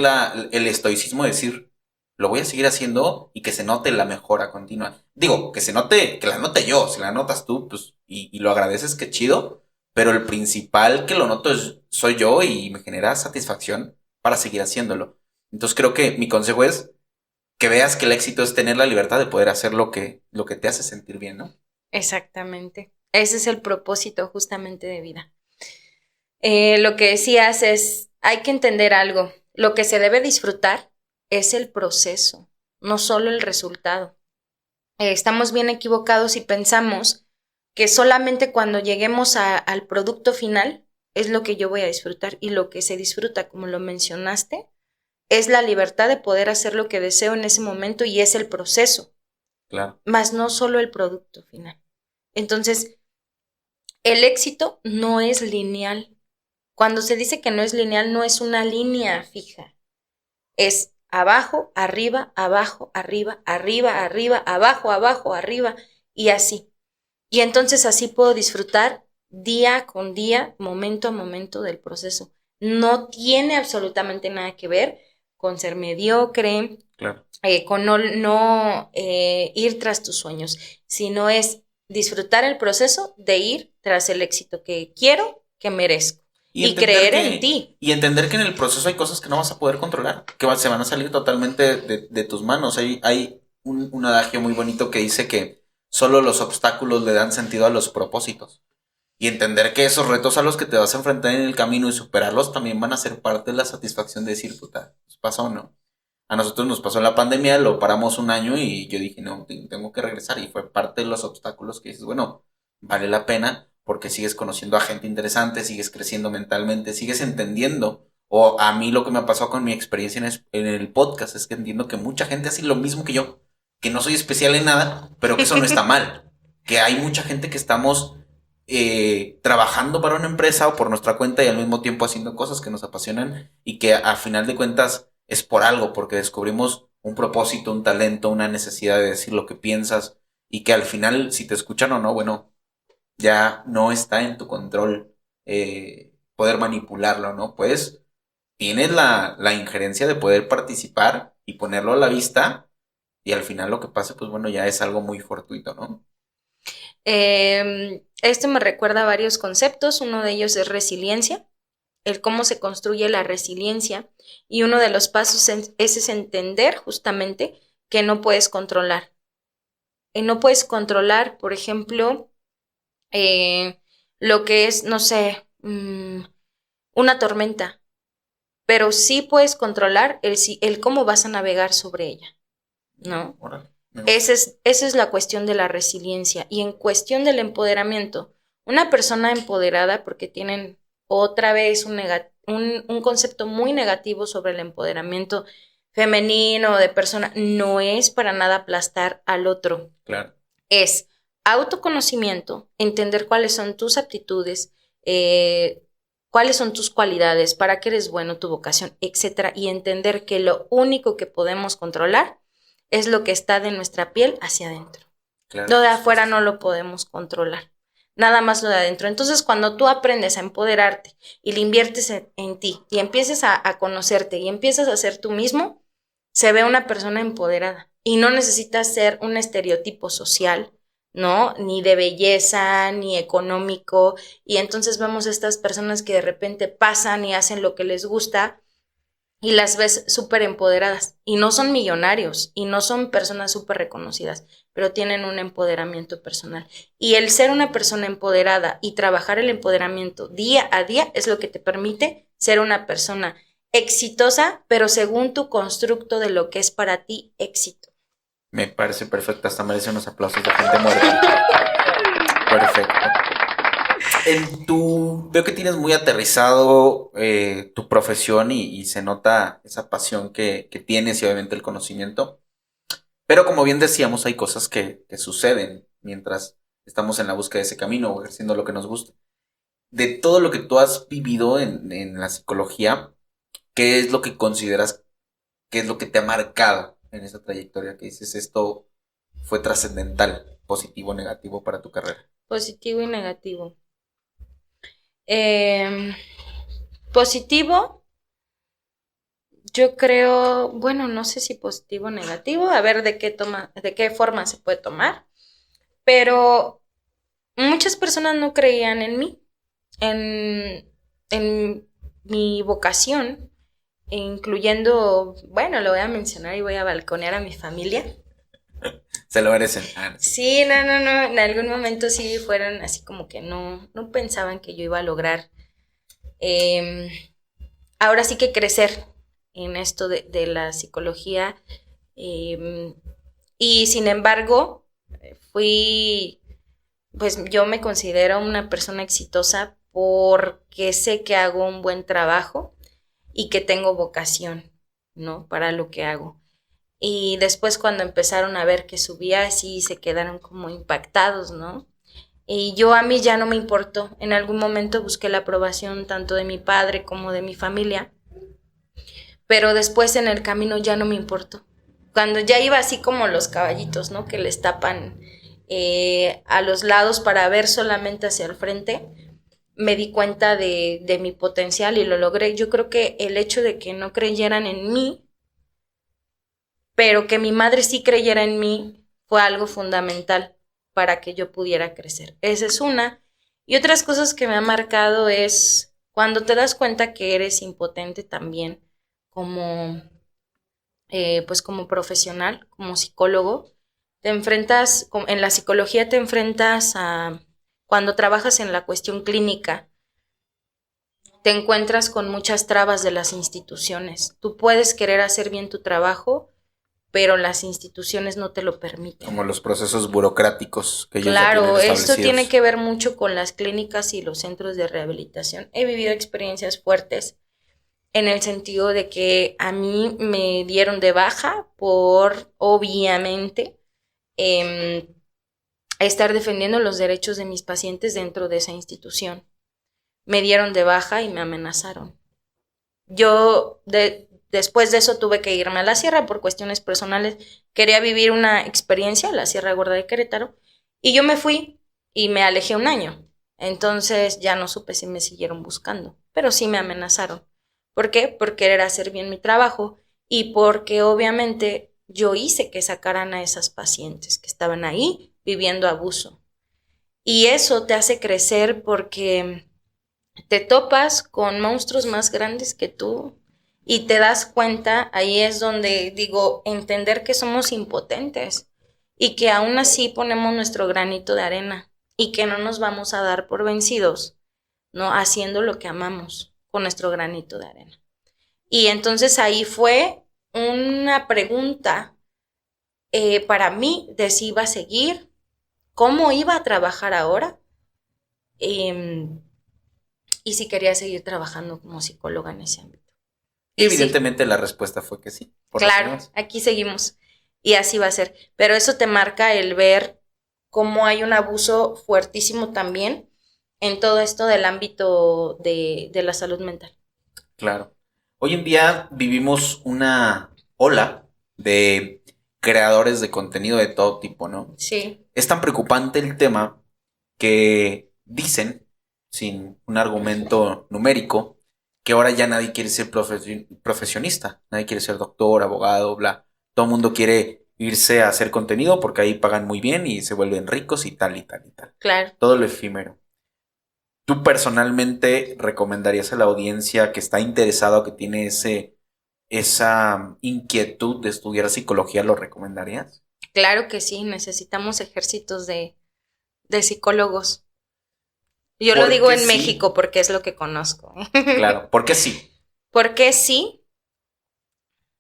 el estoicismo de decir, lo voy a seguir haciendo y que se note la mejora continua. Digo, que se note, que la note yo, si la notas tú, pues, y lo agradeces, qué chido, pero el principal que lo noto soy yo y me genera satisfacción para seguir haciéndolo. Entonces creo que mi consejo es que veas que el éxito es tener la libertad de poder hacer lo que te hace sentir bien, ¿no? Exactamente. Ese es el propósito justamente de vida. Lo que decías es, hay que entender algo. Lo que se debe disfrutar es el proceso, no solo el resultado. Estamos bien equivocados si pensamos que solamente cuando lleguemos al producto final es lo que yo voy a disfrutar, y lo que se disfruta, como lo mencionaste, es la libertad de poder hacer lo que deseo en ese momento, y es el proceso, Claro. más no solo el producto final. Entonces, el éxito no es lineal. Cuando se dice que no es lineal, no es una línea fija. Es abajo, arriba, abajo, arriba, arriba, arriba, abajo, abajo, arriba, y así. Y entonces así puedo disfrutar día con día, momento a momento del proceso. No tiene absolutamente nada que ver con ser mediocre, Claro. con no ir tras tus sueños, sino es disfrutar el proceso de ir tras el éxito que quiero, que merezco. Y creer en ti. Y entender que en el proceso hay cosas que no vas a poder controlar, que se van a salir totalmente de tus manos. Hay un adagio muy bonito que dice que solo los obstáculos le dan sentido a los propósitos. Y entender que esos retos a los que te vas a enfrentar en el camino y superarlos también van a ser parte de la satisfacción de decir, puta, pues pasó, ¿no? A nosotros nos pasó la pandemia, lo paramos un año y yo dije, no, tengo que regresar. Y fue parte de los obstáculos que dices, bueno, vale la pena porque sigues conociendo a gente interesante, sigues creciendo mentalmente, sigues entendiendo. O a mí lo que me ha pasado con mi experiencia en el podcast es que entiendo que mucha gente hace lo mismo que yo, que no soy especial en nada, pero que eso no está mal. Que hay mucha gente que estamos trabajando para una empresa o por nuestra cuenta y al mismo tiempo haciendo cosas que nos apasionan y que a final de cuentas es por algo, porque descubrimos un propósito, un talento, una necesidad de decir lo que piensas y que al final si te escuchan o no, bueno, ya no está en tu control poder manipularlo, ¿no? Pues tienes la injerencia de poder participar y ponerlo a la vista y al final lo que pase, pues bueno, ya es algo muy fortuito, ¿no? Esto me recuerda a varios conceptos. Uno de ellos es resiliencia, el cómo se construye la resiliencia, y uno de los pasos es entender justamente que no puedes controlar. No puedes controlar, por ejemplo, lo que es, no sé, una tormenta, pero sí puedes controlar el cómo vas a navegar sobre ella, ¿no? Órale. Esa es la cuestión de la resiliencia. Y en cuestión del empoderamiento, una persona empoderada, porque tienen otra vez un concepto muy negativo sobre el empoderamiento femenino de persona, no es para nada aplastar al otro. Claro. Es autoconocimiento, entender cuáles son tus aptitudes, cuáles son tus cualidades, para qué eres bueno, tu vocación, etcétera, y entender que lo único que podemos controlar es lo que está de nuestra piel hacia adentro. Claro. Lo de afuera no lo podemos controlar, nada más lo de adentro. Entonces, cuando tú aprendes a empoderarte y le inviertes en ti y empieces a conocerte y empiezas a ser tú mismo, se ve una persona empoderada y no necesitas ser un estereotipo social, ¿no? Ni de belleza, ni económico. Y entonces vemos a estas personas que de repente pasan y hacen lo que les gusta y las ves súper empoderadas. Y no son millonarios y no son personas súper reconocidas, pero tienen un empoderamiento personal. Y el ser una persona empoderada y trabajar el empoderamiento día a día es lo que te permite ser una persona exitosa, pero según tu constructo de lo que es para ti éxito. Me parece perfecto, hasta merece unos aplausos de gente muerta. Perfecto. Veo que tienes muy aterrizado tu profesión y se nota esa pasión que tienes y obviamente el conocimiento. Pero como bien decíamos, hay cosas que suceden mientras estamos en la búsqueda de ese camino o ejerciendo lo que nos gusta. De todo lo que tú has vivido en la psicología, ¿qué es lo que consideras que es lo que te ha marcado en esa trayectoria? Que dices, esto fue trascendental, positivo o negativo para tu carrera. Positivo y negativo. Positivo, yo creo, bueno, no sé si positivo o negativo, a ver de qué forma se puede tomar, pero muchas personas no creían en mí, en mi vocación, incluyendo, bueno, lo voy a mencionar y voy a balconear a mi familia. Se lo merecen. Sí, no, en algún momento sí fueron así como que no pensaban que yo iba a lograr ahora sí que crecer en esto de la psicología y sin embargo pues yo me considero una persona exitosa porque sé que hago un buen trabajo y que tengo vocación, ¿no? Para lo que hago. Y después cuando empezaron a ver que subía, sí se quedaron como impactados, ¿no? Y a mí ya no me importó. En algún momento busqué la aprobación tanto de mi padre como de mi familia, pero después en el camino ya no me importó. Cuando ya iba así como los caballitos, ¿no? Que les tapan a los lados para ver solamente hacia el frente, me di cuenta de mi potencial y lo logré. Yo creo que el hecho de que no creyeran en mí, pero que mi madre sí creyera en mí, fue algo fundamental para que yo pudiera crecer. Esa es una. Y otras cosas que me ha marcado es cuando te das cuenta que eres impotente también como, pues como profesional, como psicólogo, te enfrentas, en la psicología te enfrentas a, cuando trabajas en la cuestión clínica, te encuentras con muchas trabas de las instituciones. Tú puedes querer hacer bien tu trabajo, pero las instituciones no te lo permiten. Como los procesos burocráticos que ellos ya Claro, tienen establecidos. esto tiene que ver mucho con las clínicas y los centros de rehabilitación. He vivido experiencias fuertes en el sentido de que a mí me dieron de baja por, obviamente, estar defendiendo los derechos de mis pacientes dentro de esa institución. Me dieron de baja y me amenazaron. Después de eso tuve que irme a la sierra por cuestiones personales. Quería vivir una experiencia, la Sierra Gorda de Querétaro, y yo me fui y me alejé un año. Entonces ya no supe si me siguieron buscando, pero sí me amenazaron. ¿Por qué? Por querer hacer bien mi trabajo y porque obviamente yo hice que sacaran a esas pacientes que estaban ahí viviendo abuso. Y eso te hace crecer porque te topas con monstruos más grandes que tú y te das cuenta, ahí es donde digo, entender que somos impotentes y que aún así ponemos nuestro granito de arena y que no nos vamos a dar por vencidos, ¿no? Haciendo lo que amamos con nuestro granito de arena. Y entonces ahí fue una pregunta para mí de si iba a seguir, cómo iba a trabajar ahora, y si quería seguir trabajando como psicóloga en ese ámbito. Y evidentemente sí. La respuesta fue que sí. Claro, aquí seguimos y así va a ser. Pero eso te marca el ver cómo hay un abuso fuertísimo también en todo esto del ámbito de la salud mental. Claro. Hoy en día vivimos una ola de creadores de contenido de todo tipo, ¿no? Sí. Es tan preocupante el tema que dicen, sin un argumento numérico, que ahora ya nadie quiere ser profesionista, nadie quiere ser doctor, abogado, bla. Todo el mundo quiere irse a hacer contenido porque ahí pagan muy bien y se vuelven ricos y tal y tal y tal. Claro. Todo lo efímero. ¿Tú personalmente recomendarías a la audiencia que está interesado, que tiene esa inquietud de estudiar psicología, lo recomendarías? Claro que sí, necesitamos ejércitos de psicólogos. Yo lo digo Porque en sí, México porque es lo que conozco. claro, porque sí. Porque sí,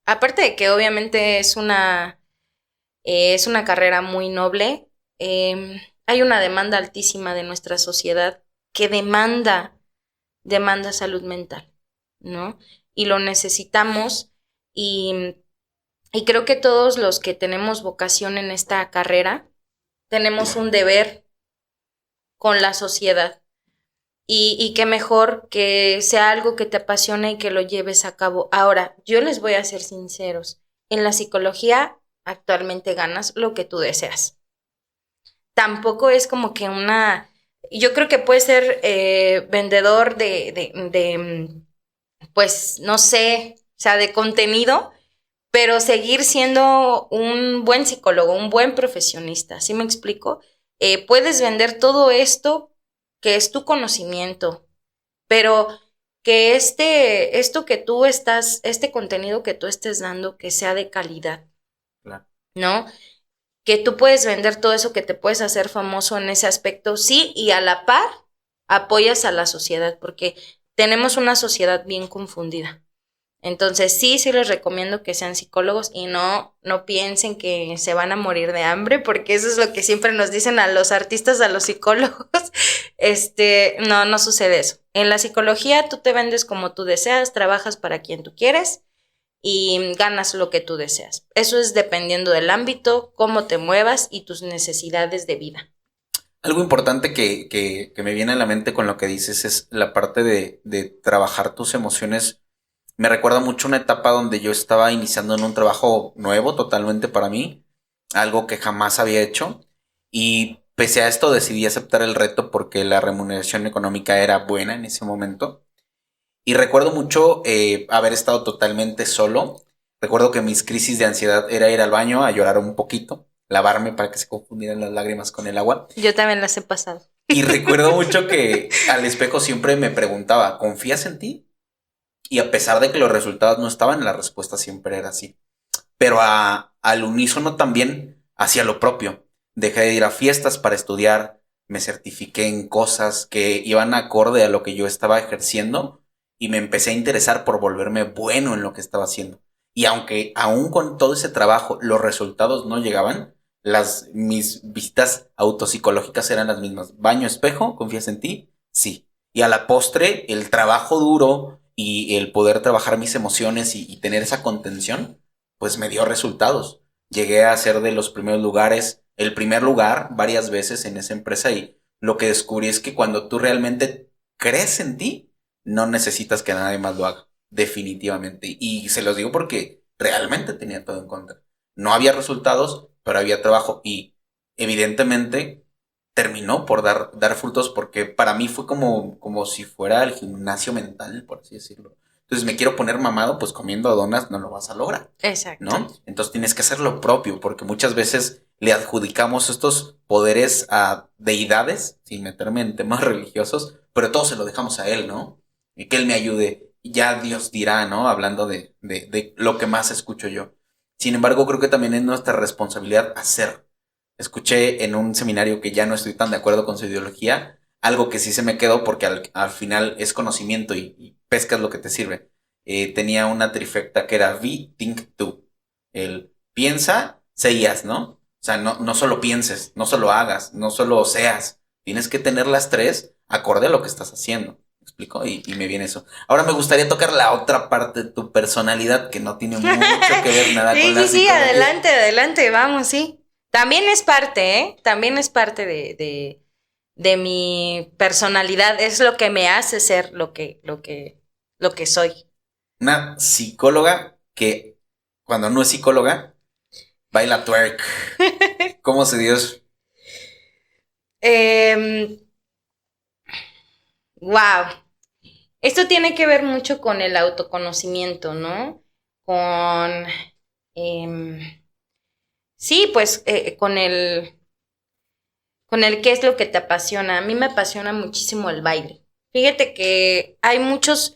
aparte de que obviamente es una carrera muy noble, hay una demanda altísima de nuestra sociedad que demanda salud mental, ¿no? Y lo necesitamos y, y creo que todos los que tenemos vocación en esta carrera tenemos un deber con la sociedad. Y qué mejor que sea algo que te apasione y que lo lleves a cabo. Ahora, yo les voy a ser sinceros. En la psicología actualmente ganas lo que tú deseas. Tampoco es como que yo creo que puedes ser vendedor pues, no sé, o sea, de contenido, pero seguir siendo un buen psicólogo, un buen profesionista. ¿Sí me explico? Puedes vender todo esto que es tu conocimiento, pero que este contenido que tú estés dando, que sea de calidad, Claro. ¿no? Que tú puedes vender todo eso, que te puedes hacer famoso en ese aspecto, sí, y a la par apoyas a la sociedad, porque tenemos una sociedad bien confundida. Entonces, sí les recomiendo que sean psicólogos y no piensen que se van a morir de hambre, porque eso es lo que siempre nos dicen a los artistas, a los psicólogos. No sucede eso. En la psicología tú te vendes como tú deseas, trabajas para quien tú quieres y ganas lo que tú deseas. Eso es dependiendo del ámbito, cómo te muevas y tus necesidades de vida. Algo importante que me viene a la mente con lo que dices es la parte de trabajar tus emociones. Me recuerda mucho una etapa donde yo estaba iniciando en un trabajo nuevo totalmente para mí, algo que jamás había hecho, y pese a esto decidí aceptar el reto porque la remuneración económica era buena en ese momento. Y recuerdo mucho haber estado totalmente solo. Recuerdo que mis crisis de ansiedad era ir al baño a llorar un poquito, lavarme para que se confundieran las lágrimas con el agua. Yo también las he pasado. Y recuerdo mucho que al espejo siempre me preguntaba, ¿confías en ti? Y a pesar de que los resultados no estaban, la respuesta siempre era sí. Pero al unísono también hacía lo propio. Dejé de ir a fiestas para estudiar, me certifiqué en cosas que iban acorde a lo que yo estaba ejerciendo y me empecé a interesar por volverme bueno en lo que estaba haciendo. Y aunque aún con todo ese trabajo los resultados no llegaban, mis visitas autopsicológicas eran las mismas. Baño, espejo, ¿confías en ti? Sí. Y a la postre, el trabajo duro y el poder trabajar mis emociones y tener esa contención, pues me dio resultados. Llegué a ser de los primeros lugares, el primer lugar varias veces en esa empresa y lo que descubrí es que cuando tú realmente crees en ti, no necesitas que nadie más lo haga, definitivamente. Y se los digo porque realmente tenía todo en contra. No había resultados, pero había trabajo y evidentemente terminó por dar frutos porque para mí fue como si fuera el gimnasio mental, por así decirlo. Entonces me quiero poner mamado, pues comiendo donas no lo vas a lograr, Exacto. ¿no? Entonces tienes que hacer lo propio porque muchas veces le adjudicamos estos poderes a deidades, sin meterme en temas religiosos, pero todo se lo dejamos a él, ¿no? Y que él me ayude, ya Dios dirá, ¿no? Hablando de lo que más escucho yo. Sin embargo, creo que también es nuestra responsabilidad hacer. Escuché en un seminario que ya no estoy tan de acuerdo con su ideología, algo que sí se me quedó porque al final es conocimiento y pescas lo que te sirve. Tenía una trifecta que era be, think, do. El piensa, sé y haz, ¿no? O sea, no solo pienses, no solo hagas, no solo seas. Tienes que tener las tres acorde a lo que estás haciendo. ¿Me explico? Y me viene eso. Ahora me gustaría tocar la otra parte de tu personalidad que no tiene mucho que ver nada con la Sí, psicología. adelante, vamos, sí. También es parte, ¿eh? También es parte de mi personalidad. Es lo que me hace ser lo que soy. Una psicóloga que cuando no es psicóloga Baila twerk. ¿Cómo se dio eso? Wow. Esto tiene que ver mucho con el autoconocimiento, ¿no? Con, em, sí, pues con el qué es lo que te apasiona. A mí me apasiona muchísimo el baile. Fíjate que hay muchos,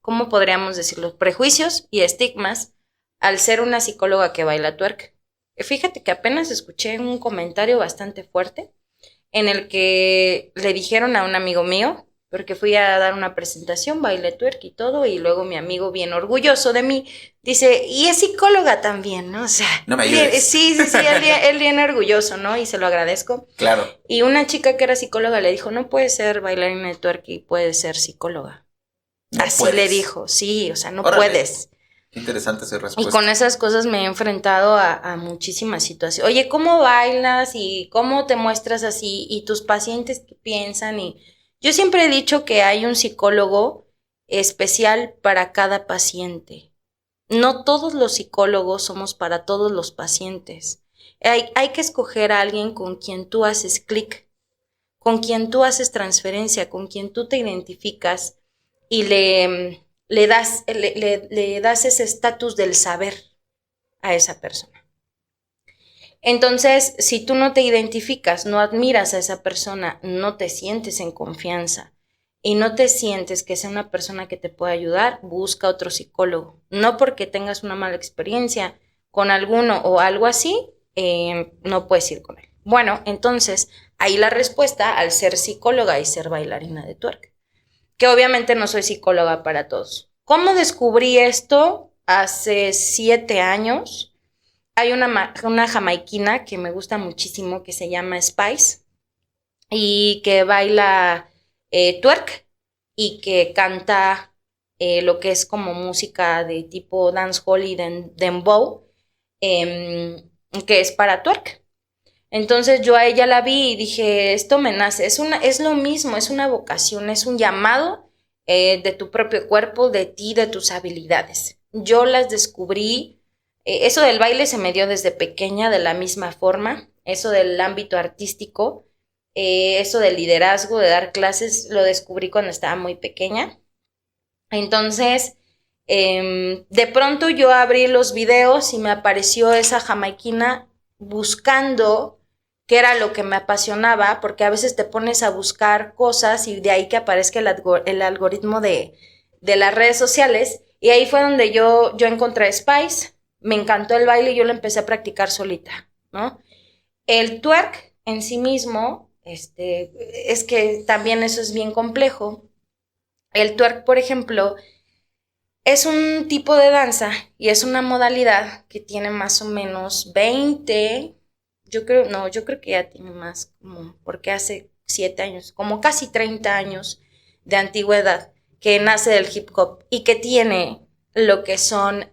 ¿cómo podríamos decirlo? Prejuicios y estigmas al ser una psicóloga que baila twerk. Fíjate que apenas escuché un comentario bastante fuerte en el que le dijeron a un amigo mío, porque fui a dar una presentación, bailé twerk y todo, y luego mi amigo, bien orgulloso de mí, dice, y es psicóloga también, ¿no? O sea, no me ayudes. Sí, él bien orgulloso, ¿no? Y se lo agradezco. Claro. Y una chica que era psicóloga le dijo, no puedes ser bailarina de twerk y puedes ser psicóloga. No Así puedes. le dijo, sí, o sea, no Órale. puedes. Qué interesante esa respuesta. Y con esas cosas me he enfrentado a muchísimas situaciones. Oye, ¿cómo bailas y cómo te muestras así? Y tus pacientes qué piensan. Y yo siempre he dicho que hay un psicólogo especial para cada paciente. No todos los psicólogos somos para todos los pacientes. Hay que escoger a alguien con quien tú haces clic, con quien tú haces transferencia, con quien tú te identificas y le das ese estatus del saber a esa persona. Entonces, si tú no te identificas, no admiras a esa persona, no te sientes en confianza y no te sientes que sea una persona que te pueda ayudar, busca otro psicólogo. No porque tengas una mala experiencia con alguno o algo así, no puedes ir con él. Bueno, entonces, ahí la respuesta al ser psicóloga y ser bailarina de twerk. Que obviamente no soy psicóloga para todos. ¿Cómo descubrí esto? Hace 7 años. Hay una jamaiquina que me gusta muchísimo que se llama Spice y que baila twerk y que canta lo que es como música de tipo dancehall y dembow, que es para twerk. Entonces yo a ella la vi y dije, esto me nace, es lo mismo, es una vocación, es un llamado de tu propio cuerpo, de ti, de tus habilidades. Yo las descubrí, eso del baile se me dio desde pequeña de la misma forma, eso del ámbito artístico, eso del liderazgo, de dar clases, lo descubrí cuando estaba muy pequeña. Entonces, de pronto yo abrí los videos y me apareció esa jamaiquina buscando qué era lo que me apasionaba, porque a veces te pones a buscar cosas y de ahí que aparezca el algoritmo de las redes sociales, y ahí fue donde yo encontré Spice, me encantó el baile y yo lo empecé a practicar solita, ¿no? El twerk en sí mismo, es que también eso es bien complejo. El twerk, por ejemplo, es un tipo de danza y es una modalidad que tiene más o menos 20, yo creo que ya tiene más, como porque hace 7 años, como casi 30 años de antigüedad, que nace del hip hop y que tiene lo que son,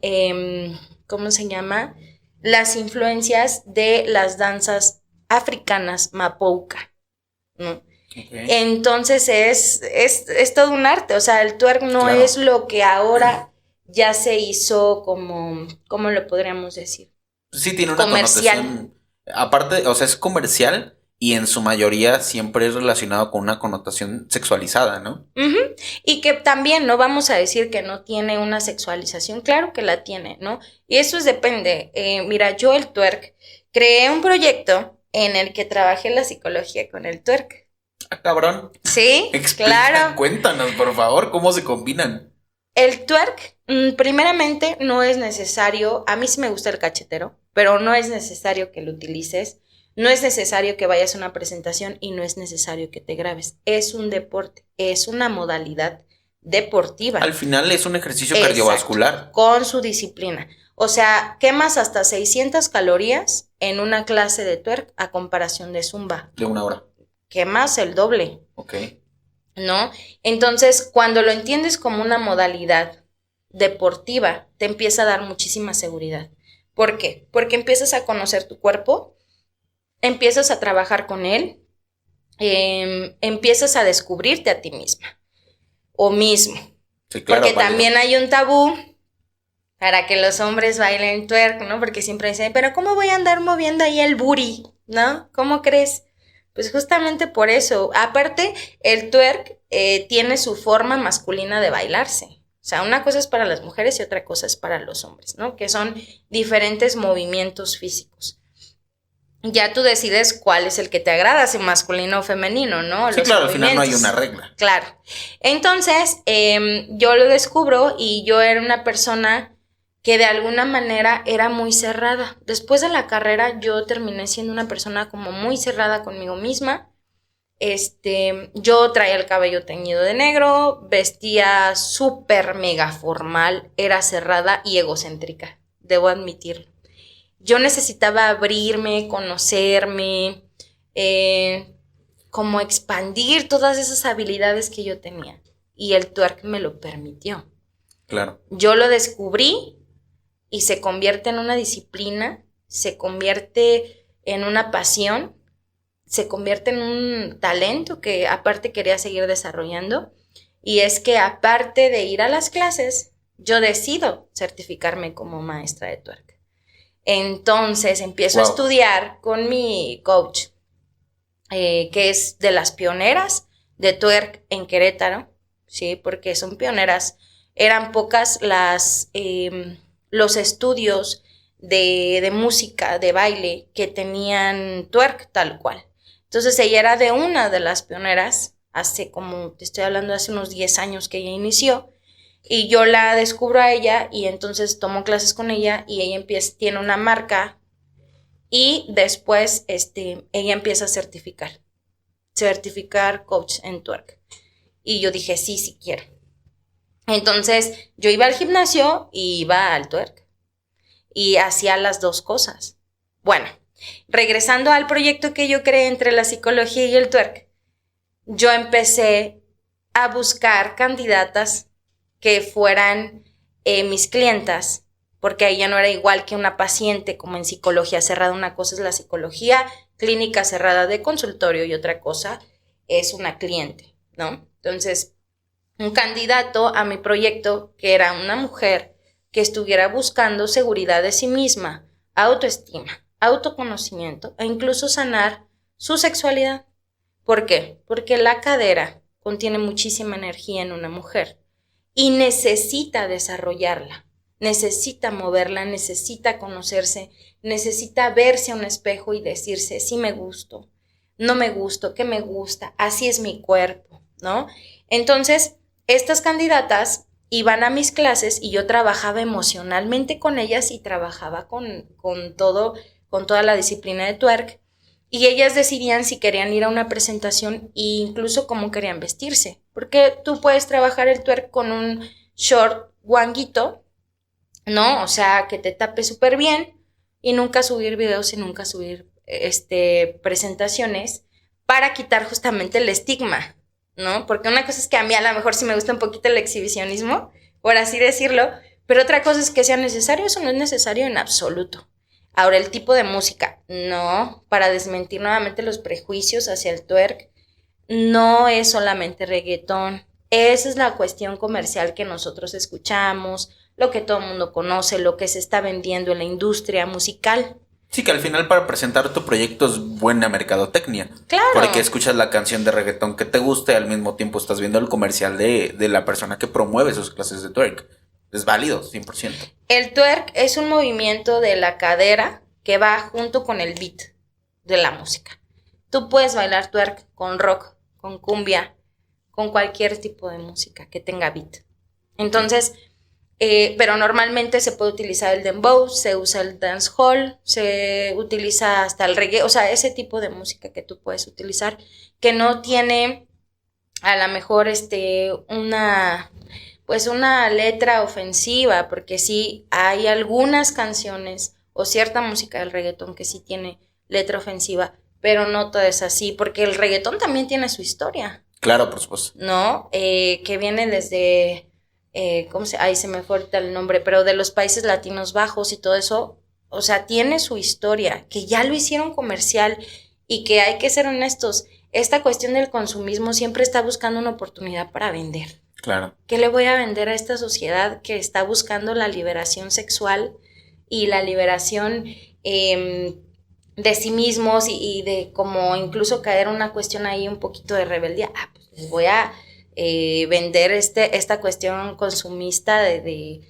¿cómo se llama? Las influencias de las danzas africanas mapouca, ¿no? Okay. Entonces es todo un arte, o sea, el twerk no Claro. es lo que ahora ya se hizo como, ¿cómo lo podríamos decir? Sí, tiene una Comercial. connotación, aparte, o sea, es comercial y en su mayoría siempre es relacionado con una connotación sexualizada, ¿no? Uh-huh. Y que también no vamos a decir que no tiene una sexualización, claro que la tiene, ¿no? Y eso depende. Mira, yo el twerk creé un proyecto en el que trabajé la psicología con el twerk. Ah, cabrón. Sí, claro. Cuéntanos, por favor, cómo se combinan. El twerk, primeramente, no es necesario, a mí sí me gusta el cachetero, pero no es necesario que lo utilices, no es necesario que vayas a una presentación y no es necesario que te grabes. Es un deporte, es una modalidad deportiva. Al final es un ejercicio cardiovascular. Exacto, con su disciplina. O sea, quemas hasta 600 calorías en una clase de twerk a comparación de zumba. De 1 hora. Quemas el doble. Ok. ¿No? Entonces, cuando lo entiendes como una modalidad deportiva, te empieza a dar muchísima seguridad. ¿Por qué? Porque empiezas a conocer tu cuerpo, empiezas a trabajar con él, empiezas a descubrirte a ti misma o mismo. Sí, claro. Porque también hay un tabú para que los hombres bailen twerk, ¿no? Porque siempre dicen, pero ¿cómo voy a andar moviendo ahí el booty? ¿No? ¿Cómo crees? Pues justamente por eso. Aparte, el twerk tiene su forma masculina de bailarse. O sea, una cosa es para las mujeres y otra cosa es para los hombres, ¿no? Que son diferentes movimientos físicos. Ya tú decides cuál es el que te agrada, si masculino o femenino, ¿no? Sí, claro, al final no hay una regla. Claro. Entonces, yo lo descubro y yo era una persona que de alguna manera era muy cerrada. Después de la carrera yo terminé siendo una persona como muy cerrada conmigo misma. Yo traía el cabello teñido de negro, vestía súper mega formal, era cerrada y egocéntrica, debo admitirlo. Yo necesitaba abrirme, conocerme, como expandir todas esas habilidades que yo tenía. Y el twerk me lo permitió. Claro. Yo lo descubrí y se convierte en una disciplina, se convierte en una pasión, se convierte en un talento que aparte quería seguir desarrollando. Y es que aparte de ir a las clases, yo decido certificarme como maestra de twerk. Entonces empiezo a estudiar con mi coach, que es de las pioneras de twerk en Querétaro, ¿sí? Porque son pioneras. Eran pocas los estudios de música, de baile, que tenían twerk tal cual. Entonces ella era de una de las pioneras, hace como, te estoy hablando, hace unos 10 años que ella inició. Y yo la descubro a ella y entonces tomo clases con ella y ella tiene una marca y después ella empieza a certificar coach en twerk. Y yo dije, sí quiero. Entonces yo iba al gimnasio y iba al twerk y hacía las dos cosas. Bueno, regresando al proyecto que yo creé entre la psicología y el twerk, yo empecé a buscar candidatas que fueran mis clientas, porque ahí ya no era igual que una paciente como en psicología cerrada. Una cosa es la psicología clínica cerrada de consultorio y otra cosa es una cliente, ¿no? Entonces, un candidato a mi proyecto que era una mujer que estuviera buscando seguridad de sí misma, autoestima, autoconocimiento e incluso sanar su sexualidad. ¿Por qué? Porque la cadera contiene muchísima energía en una mujer y necesita desarrollarla, necesita moverla, necesita conocerse, necesita verse a un espejo y decirse, sí me gusto, no me gusto, qué me gusta, así es mi cuerpo, ¿no? Entonces, estas candidatas iban a mis clases y yo trabajaba emocionalmente con ellas y trabajaba con toda la disciplina de twerk. Y ellas decidían si querían ir a una presentación e incluso cómo querían vestirse. Porque tú puedes trabajar el twerk con un short guanguito, ¿no? O sea, que te tape súper bien y nunca subir videos y nunca subir presentaciones para quitar justamente el estigma, ¿no? Porque una cosa es que a mí a lo mejor sí me gusta un poquito el exhibicionismo, por así decirlo, pero otra cosa es que sea necesario. Eso no es necesario en absoluto. Ahora, el tipo de música, no, para desmentir nuevamente los prejuicios hacia el twerk, no es solamente reggaetón. Esa es la cuestión comercial que nosotros escuchamos, lo que todo el mundo conoce, lo que se está vendiendo en la industria musical. Sí, que al final para presentar tu proyecto es buena mercadotecnia. Claro. Porque escuchas la canción de reggaetón que te gusta y al mismo tiempo estás viendo el comercial de la persona que promueve sus clases de twerk. Es válido, 100%. El twerk es un movimiento de la cadera que va junto con el beat de la música. Tú puedes bailar twerk con rock, con cumbia, con cualquier tipo de música que tenga beat. Entonces, pero normalmente se puede utilizar el dembow, se usa el dancehall, se utiliza hasta el reggae, o sea, ese tipo de música que tú puedes utilizar, que no tiene a lo mejor una letra ofensiva, porque sí hay algunas canciones o cierta música del reggaetón que sí tiene letra ofensiva, pero no todo es así, porque el reggaetón también tiene su historia. Claro, por supuesto. ¿No? Que viene desde, ahí se me fue ahorita el nombre, pero de los países latinos bajos y todo eso, o sea, tiene su historia, que ya lo hicieron comercial y que hay que ser honestos, esta cuestión del consumismo siempre está buscando una oportunidad para vender. Claro. ¿Qué le voy a vender a esta sociedad que está buscando la liberación sexual y la liberación de sí mismos y de como incluso caer en una cuestión ahí un poquito de rebeldía? Pues les voy a vender esta cuestión consumista de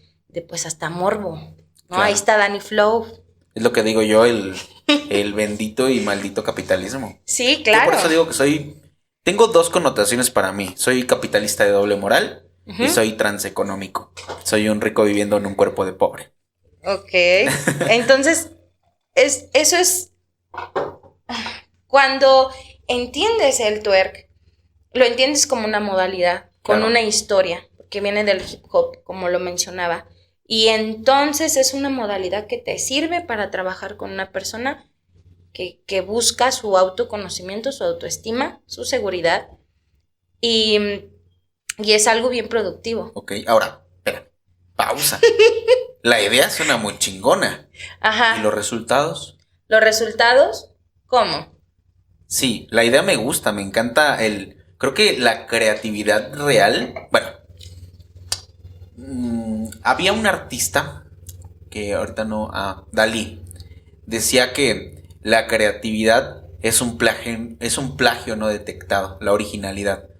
pues hasta morbo, ¿no? Claro. Ahí está Danny Flow. Es lo que digo yo, el bendito y maldito capitalismo. Sí, claro. Yo por eso digo que tengo dos connotaciones para mí. Soy capitalista de doble moral y soy transeconómico. Soy un rico viviendo en un cuerpo de pobre. Ok. Entonces, eso es cuando entiendes el twerk, lo entiendes como una modalidad, con Claro. una historia, que viene del hip hop, como lo mencionaba. Y entonces es una modalidad que te sirve para trabajar con una persona que busca su autoconocimiento, su autoestima, su seguridad. Y es algo bien productivo. Ok, ahora, espera, pausa. La idea suena muy chingona. Ajá. ¿Y los resultados? ¿Los resultados? ¿Cómo? Sí, la idea me gusta, me encanta creo que la creatividad real. Bueno, había un artista que ahorita no. Dalí. Decía que la creatividad es un plagio no detectado, la originalidad.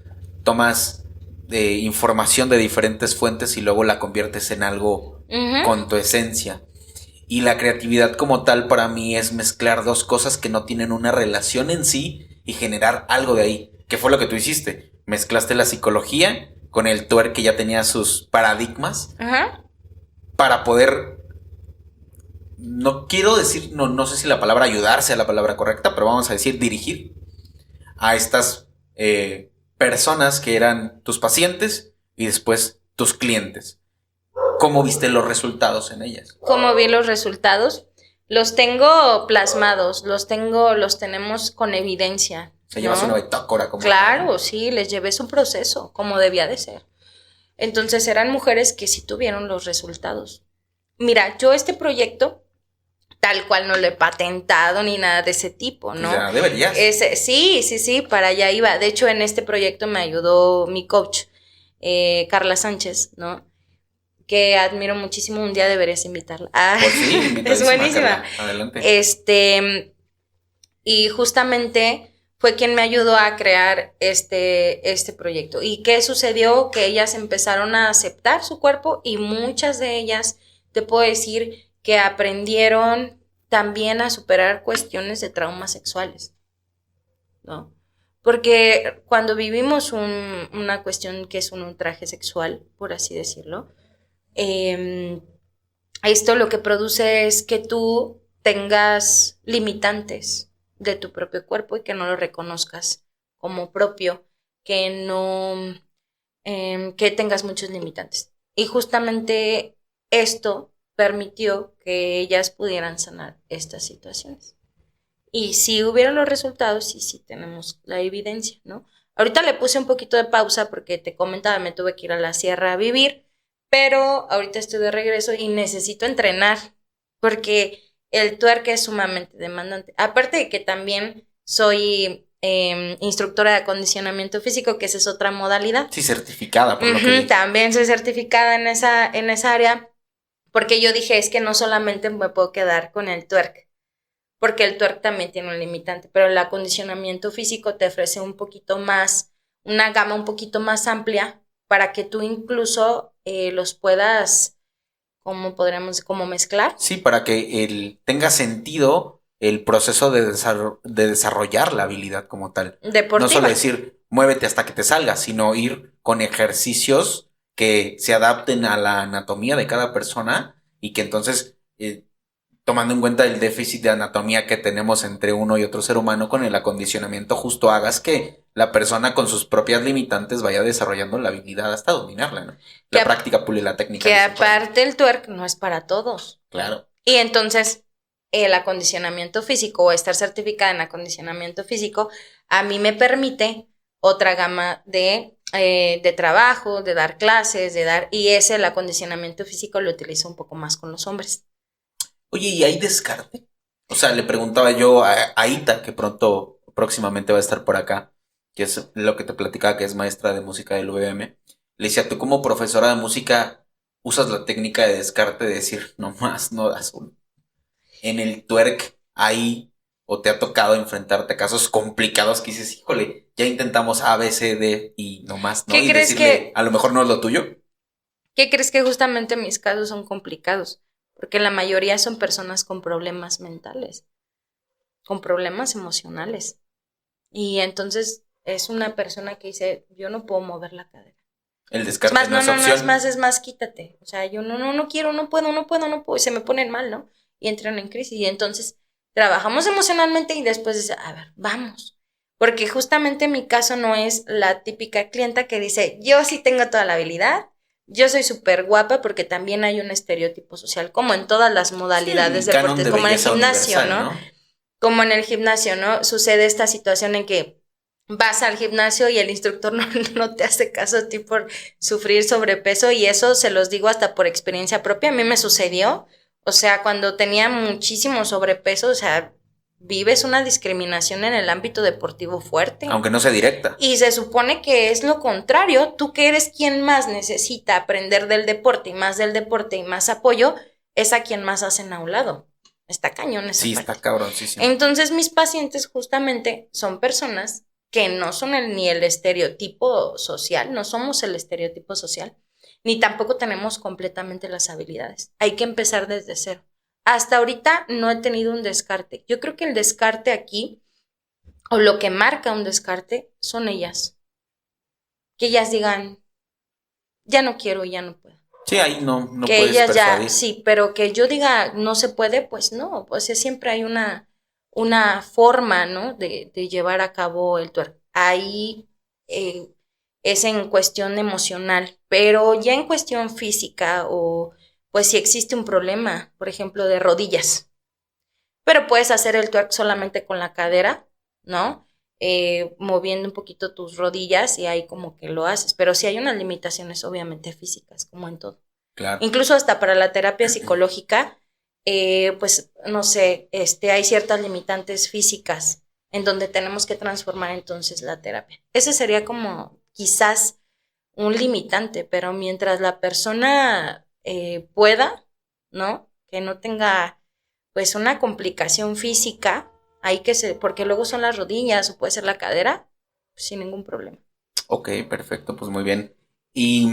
Tomas información de diferentes fuentes y luego la conviertes en algo con tu esencia. Y la creatividad como tal para mí es mezclar dos cosas que no tienen una relación en sí y generar algo de ahí. ¿Qué fue lo que tú hiciste? Mezclaste la psicología con el twerk que ya tenía sus paradigmas para poder... No quiero decir, no sé si la palabra ayudar sea la palabra correcta, pero vamos a decir dirigir a estas personas que eran tus pacientes y después tus clientes. ¿Cómo viste los resultados en ellas? ¿Cómo vi los resultados? Los tengo plasmados, los tenemos con evidencia. ¿Se llevas una bitácora? Claro, sí, les llevé su proceso, como debía de ser. Entonces eran mujeres que sí tuvieron los resultados. Mira, yo este proyecto, tal cual no lo he patentado ni nada de ese tipo, ¿no? Ya deberías. Sí, para allá iba. De hecho, en este proyecto me ayudó mi coach, Carla Sánchez, ¿no? Que admiro muchísimo. Un día deberías invitarla. Pues sí, es buenísima. Carla. Adelante. Y justamente fue quien me ayudó a crear este proyecto. ¿Y qué sucedió? Que ellas empezaron a aceptar su cuerpo y muchas de ellas, te puedo decir, que aprendieron también a superar cuestiones de traumas sexuales, ¿no? Porque cuando vivimos una cuestión que es un ultraje sexual, por así decirlo, esto lo que produce es que tú tengas limitantes de tu propio cuerpo y que no lo reconozcas como propio, que no, que tengas muchos limitantes. Y justamente esto permitió que ellas pudieran sanar estas situaciones. Y sí hubieron los resultados y sí tenemos la evidencia, ¿no? Ahorita le puse un poquito de pausa porque te comentaba, me tuve que ir a la sierra a vivir, pero ahorita estoy de regreso y necesito entrenar porque el twerk es sumamente demandante. Aparte de que también soy instructora de acondicionamiento físico, que esa es otra modalidad. Sí, certificada, por lo que vi. También soy certificada en esa área, porque yo dije, es que no solamente me puedo quedar con el twerk, porque el twerk también tiene un limitante, pero el acondicionamiento físico te ofrece un poquito más, una gama un poquito más amplia para que tú incluso los puedas, ¿cómo podríamos, como mezclar? Sí, para que tenga sentido el proceso de desarrollar la habilidad como tal. Deportiva. No solo decir, muévete hasta que te salga, sino ir con ejercicios que se adapten a la anatomía de cada persona y que entonces, tomando en cuenta el déficit de anatomía que tenemos entre uno y otro ser humano, con el acondicionamiento justo hagas que la persona con sus propias limitantes vaya desarrollando la habilidad hasta dominarla, ¿no? La práctica pule la técnica. Que aparte el twerk no es para todos. Claro. Y entonces el acondicionamiento físico o estar certificada en acondicionamiento físico a mí me permite otra gama de trabajo, de dar clases, y ese el acondicionamiento físico lo utilizo un poco más con los hombres. Oye, ¿y hay descarte? O sea, le preguntaba yo a Ita, que próximamente va a estar por acá, que es lo que te platicaba, que es maestra de música del UVM. le decía, tú como profesora de música usas la técnica de descarte de decir, no más, no das uno. En el twerk ahí o te ha tocado enfrentarte a casos complicados que dices, híjole, ya intentamos A, B, C, D y no más, ¿no? ¿Qué Y crees decirle, a lo mejor no es lo tuyo. ¿Qué crees que justamente mis casos son complicados? Porque la mayoría son personas con problemas mentales, con problemas emocionales. Y entonces es una persona que dice, yo no puedo mover la cadera. El Es descarte más, no es opción. es más, quítate. O sea, yo no quiero, no puedo, y se me ponen mal, ¿no? Y entran en crisis. Y entonces trabajamos emocionalmente y después dice, a ver, vamos. Porque justamente mi caso no es la típica clienta que dice, yo sí tengo toda la habilidad, yo soy súper guapa, porque también hay un estereotipo social, como en todas las modalidades Sí, canon deportivas, de como en el belleza gimnasio, universal, ¿no? ¿no? Como en el gimnasio, ¿no? Sucede esta situación en que vas al gimnasio y el instructor no te hace caso a ti por sufrir sobrepeso, y eso se los digo hasta por experiencia propia. A mí me sucedió, o sea, cuando tenía muchísimo sobrepeso, o sea, vives una discriminación en el ámbito deportivo fuerte. Aunque no sea directa. Y se supone que es lo contrario, tú que eres quien más necesita aprender del deporte y más apoyo, es a quien más hacen a un lado. Está cañón esa Sí, parte. está cabroncísimo. Entonces mis pacientes justamente son personas que no son ni el estereotipo social, no somos el estereotipo social, ni tampoco tenemos completamente las habilidades. Hay que empezar desde cero. Hasta ahorita no he tenido un descarte. Yo creo que el descarte aquí, o lo que marca un descarte, son ellas. Que ellas digan, ya no quiero, ya no puedo. Sí, ahí no Que puedes ellas persuadir. ya, sí, pero que yo diga, no se puede, pues no, pues siempre hay una forma, ¿no? De llevar a cabo el twerk. Ahí es en cuestión emocional, pero ya en cuestión física, o pues si existe un problema, por ejemplo, de rodillas, pero puedes hacer el twerk solamente con la cadera, ¿no? Moviendo un poquito tus rodillas y ahí como que lo haces, pero sí hay unas limitaciones obviamente físicas, como en todo. Claro. Incluso hasta para la terapia psicológica, pues no sé, hay ciertas limitantes físicas en donde tenemos que transformar entonces la terapia. Ese sería como quizás un limitante, pero mientras la persona pueda, ¿no? Que no tenga pues una complicación física, porque luego son las rodillas o puede ser la cadera, pues, sin ningún problema. Ok, perfecto, pues muy bien. ¿Y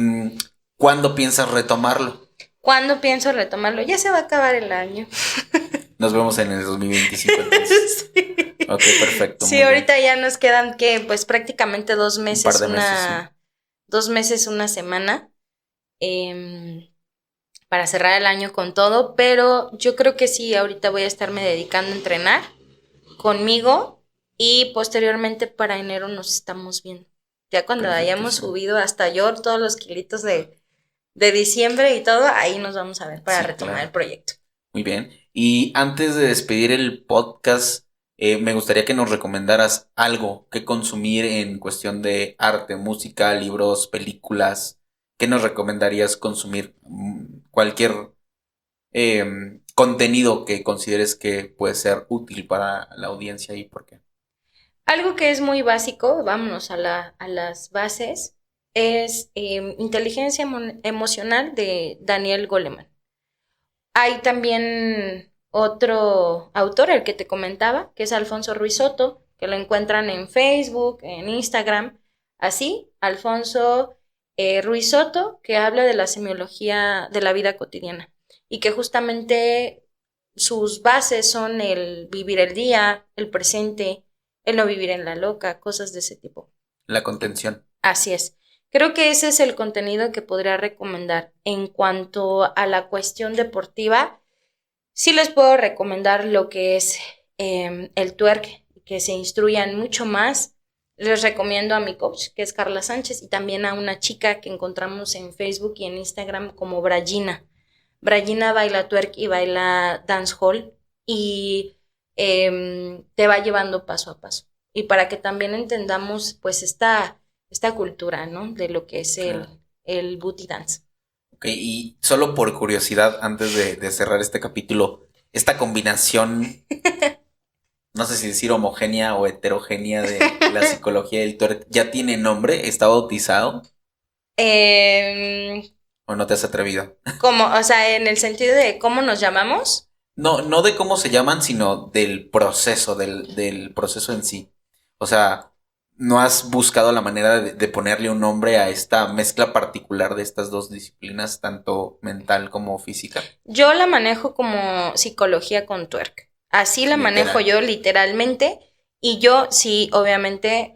cuándo piensas retomarlo? ¿Cuándo pienso retomarlo? Ya se va a acabar el año. Nos vemos en el 2025 entonces. Sí. Ok, perfecto. Sí, muy ahorita bien. ya nos quedan, ¿qué? Pues prácticamente 2 meses, Un par de meses, 2 meses, una semana, para cerrar el año con todo, pero yo creo que sí, ahorita voy a estarme dedicando a entrenar conmigo, y posteriormente para enero nos estamos viendo. Ya cuando hayamos subido hasta yo todos los kilitos de diciembre y todo, ahí nos vamos a ver para retomar el proyecto. Muy bien. Y antes de despedir el podcast, me gustaría que nos recomendaras algo que consumir en cuestión de arte, música, libros, películas. ¿Qué nos recomendarías consumir? Cualquier contenido que consideres que puede ser útil para la audiencia y por qué. Algo que es muy básico, vámonos a las bases, es Inteligencia Emocional de Daniel Goleman. Hay también otro autor, el que te comentaba, que es Alfonso Ruiz Soto, que lo encuentran en Facebook, en Instagram, así, Alfonso Ruiz Soto, que habla de la semiología de la vida cotidiana y que justamente sus bases son el vivir el día, el presente, el no vivir en la loca, cosas de ese tipo. La contención. Así es. Creo que ese es el contenido que podría recomendar. En cuanto a la cuestión deportiva, sí les puedo recomendar lo que es el twerk, que se instruyan mucho más. Les recomiendo a mi coach, que es Carla Sánchez, y también a una chica que encontramos en Facebook y en Instagram como Brayina. Brayina baila twerk y baila dancehall, y te va llevando paso a paso. Y para que también entendamos pues esta cultura, ¿no? De lo que es el booty dance. Ok, y solo por curiosidad, antes de cerrar este capítulo, esta combinación, no sé si decir homogénea o heterogénea de la psicología del twerk, ¿ya tiene nombre? ¿Está bautizado? ¿O no te has atrevido? Como, o sea, en el sentido de cómo nos llamamos. No, no de cómo se llaman, sino del proceso, del proceso en sí. O sea, ¿no has buscado la manera de ponerle un nombre a esta mezcla particular de estas dos disciplinas, tanto mental como física? Yo la manejo como psicología con twerk. Así la manejo Literal. yo literalmente. Y yo sí, obviamente,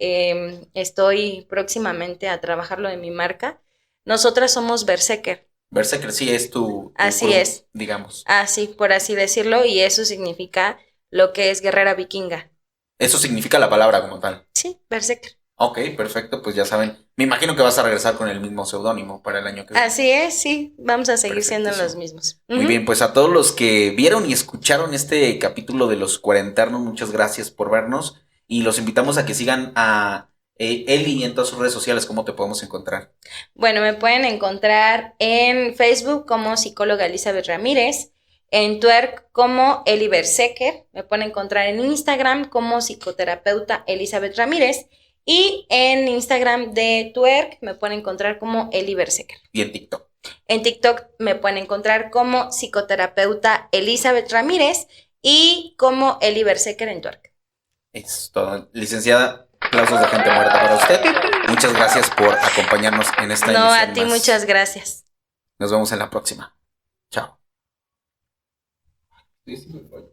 estoy próximamente a trabajar lo de mi marca. Nosotras somos Berserker. Berserker sí es tu Así crew, es. digamos. Así, por así decirlo. Y eso significa lo que es guerrera vikinga. Eso significa la palabra como tal. Sí, Berserker. Ok, perfecto, pues ya saben. Me imagino que vas a regresar con el mismo seudónimo para el año que viene. Así es, sí. Vamos a seguir siendo los Perfectísimo. mismos. Muy bien, pues a todos los que vieron y escucharon este capítulo de Los Cuarenternos, muchas gracias por vernos y los invitamos a que sigan a Eli en todas sus redes sociales. ¿Cómo te podemos encontrar? Bueno, me pueden encontrar en Facebook como psicóloga Elizabeth Ramírez, en Twerk como Eli Berserker, me pueden encontrar en Instagram como psicoterapeuta Elizabeth Ramírez y en Instagram de Twerk me pueden encontrar como Eli Berserker. Y en TikTok. En TikTok me pueden encontrar como psicoterapeuta Elizabeth Ramírez y como Eli Berserker en Twerk. Es todo. Licenciada, aplausos de gente muerta para usted. Muchas gracias por acompañarnos en esta No, emisión a ti más. muchas gracias. Nos vemos en la próxima. Chao. Sí, sí, me fue.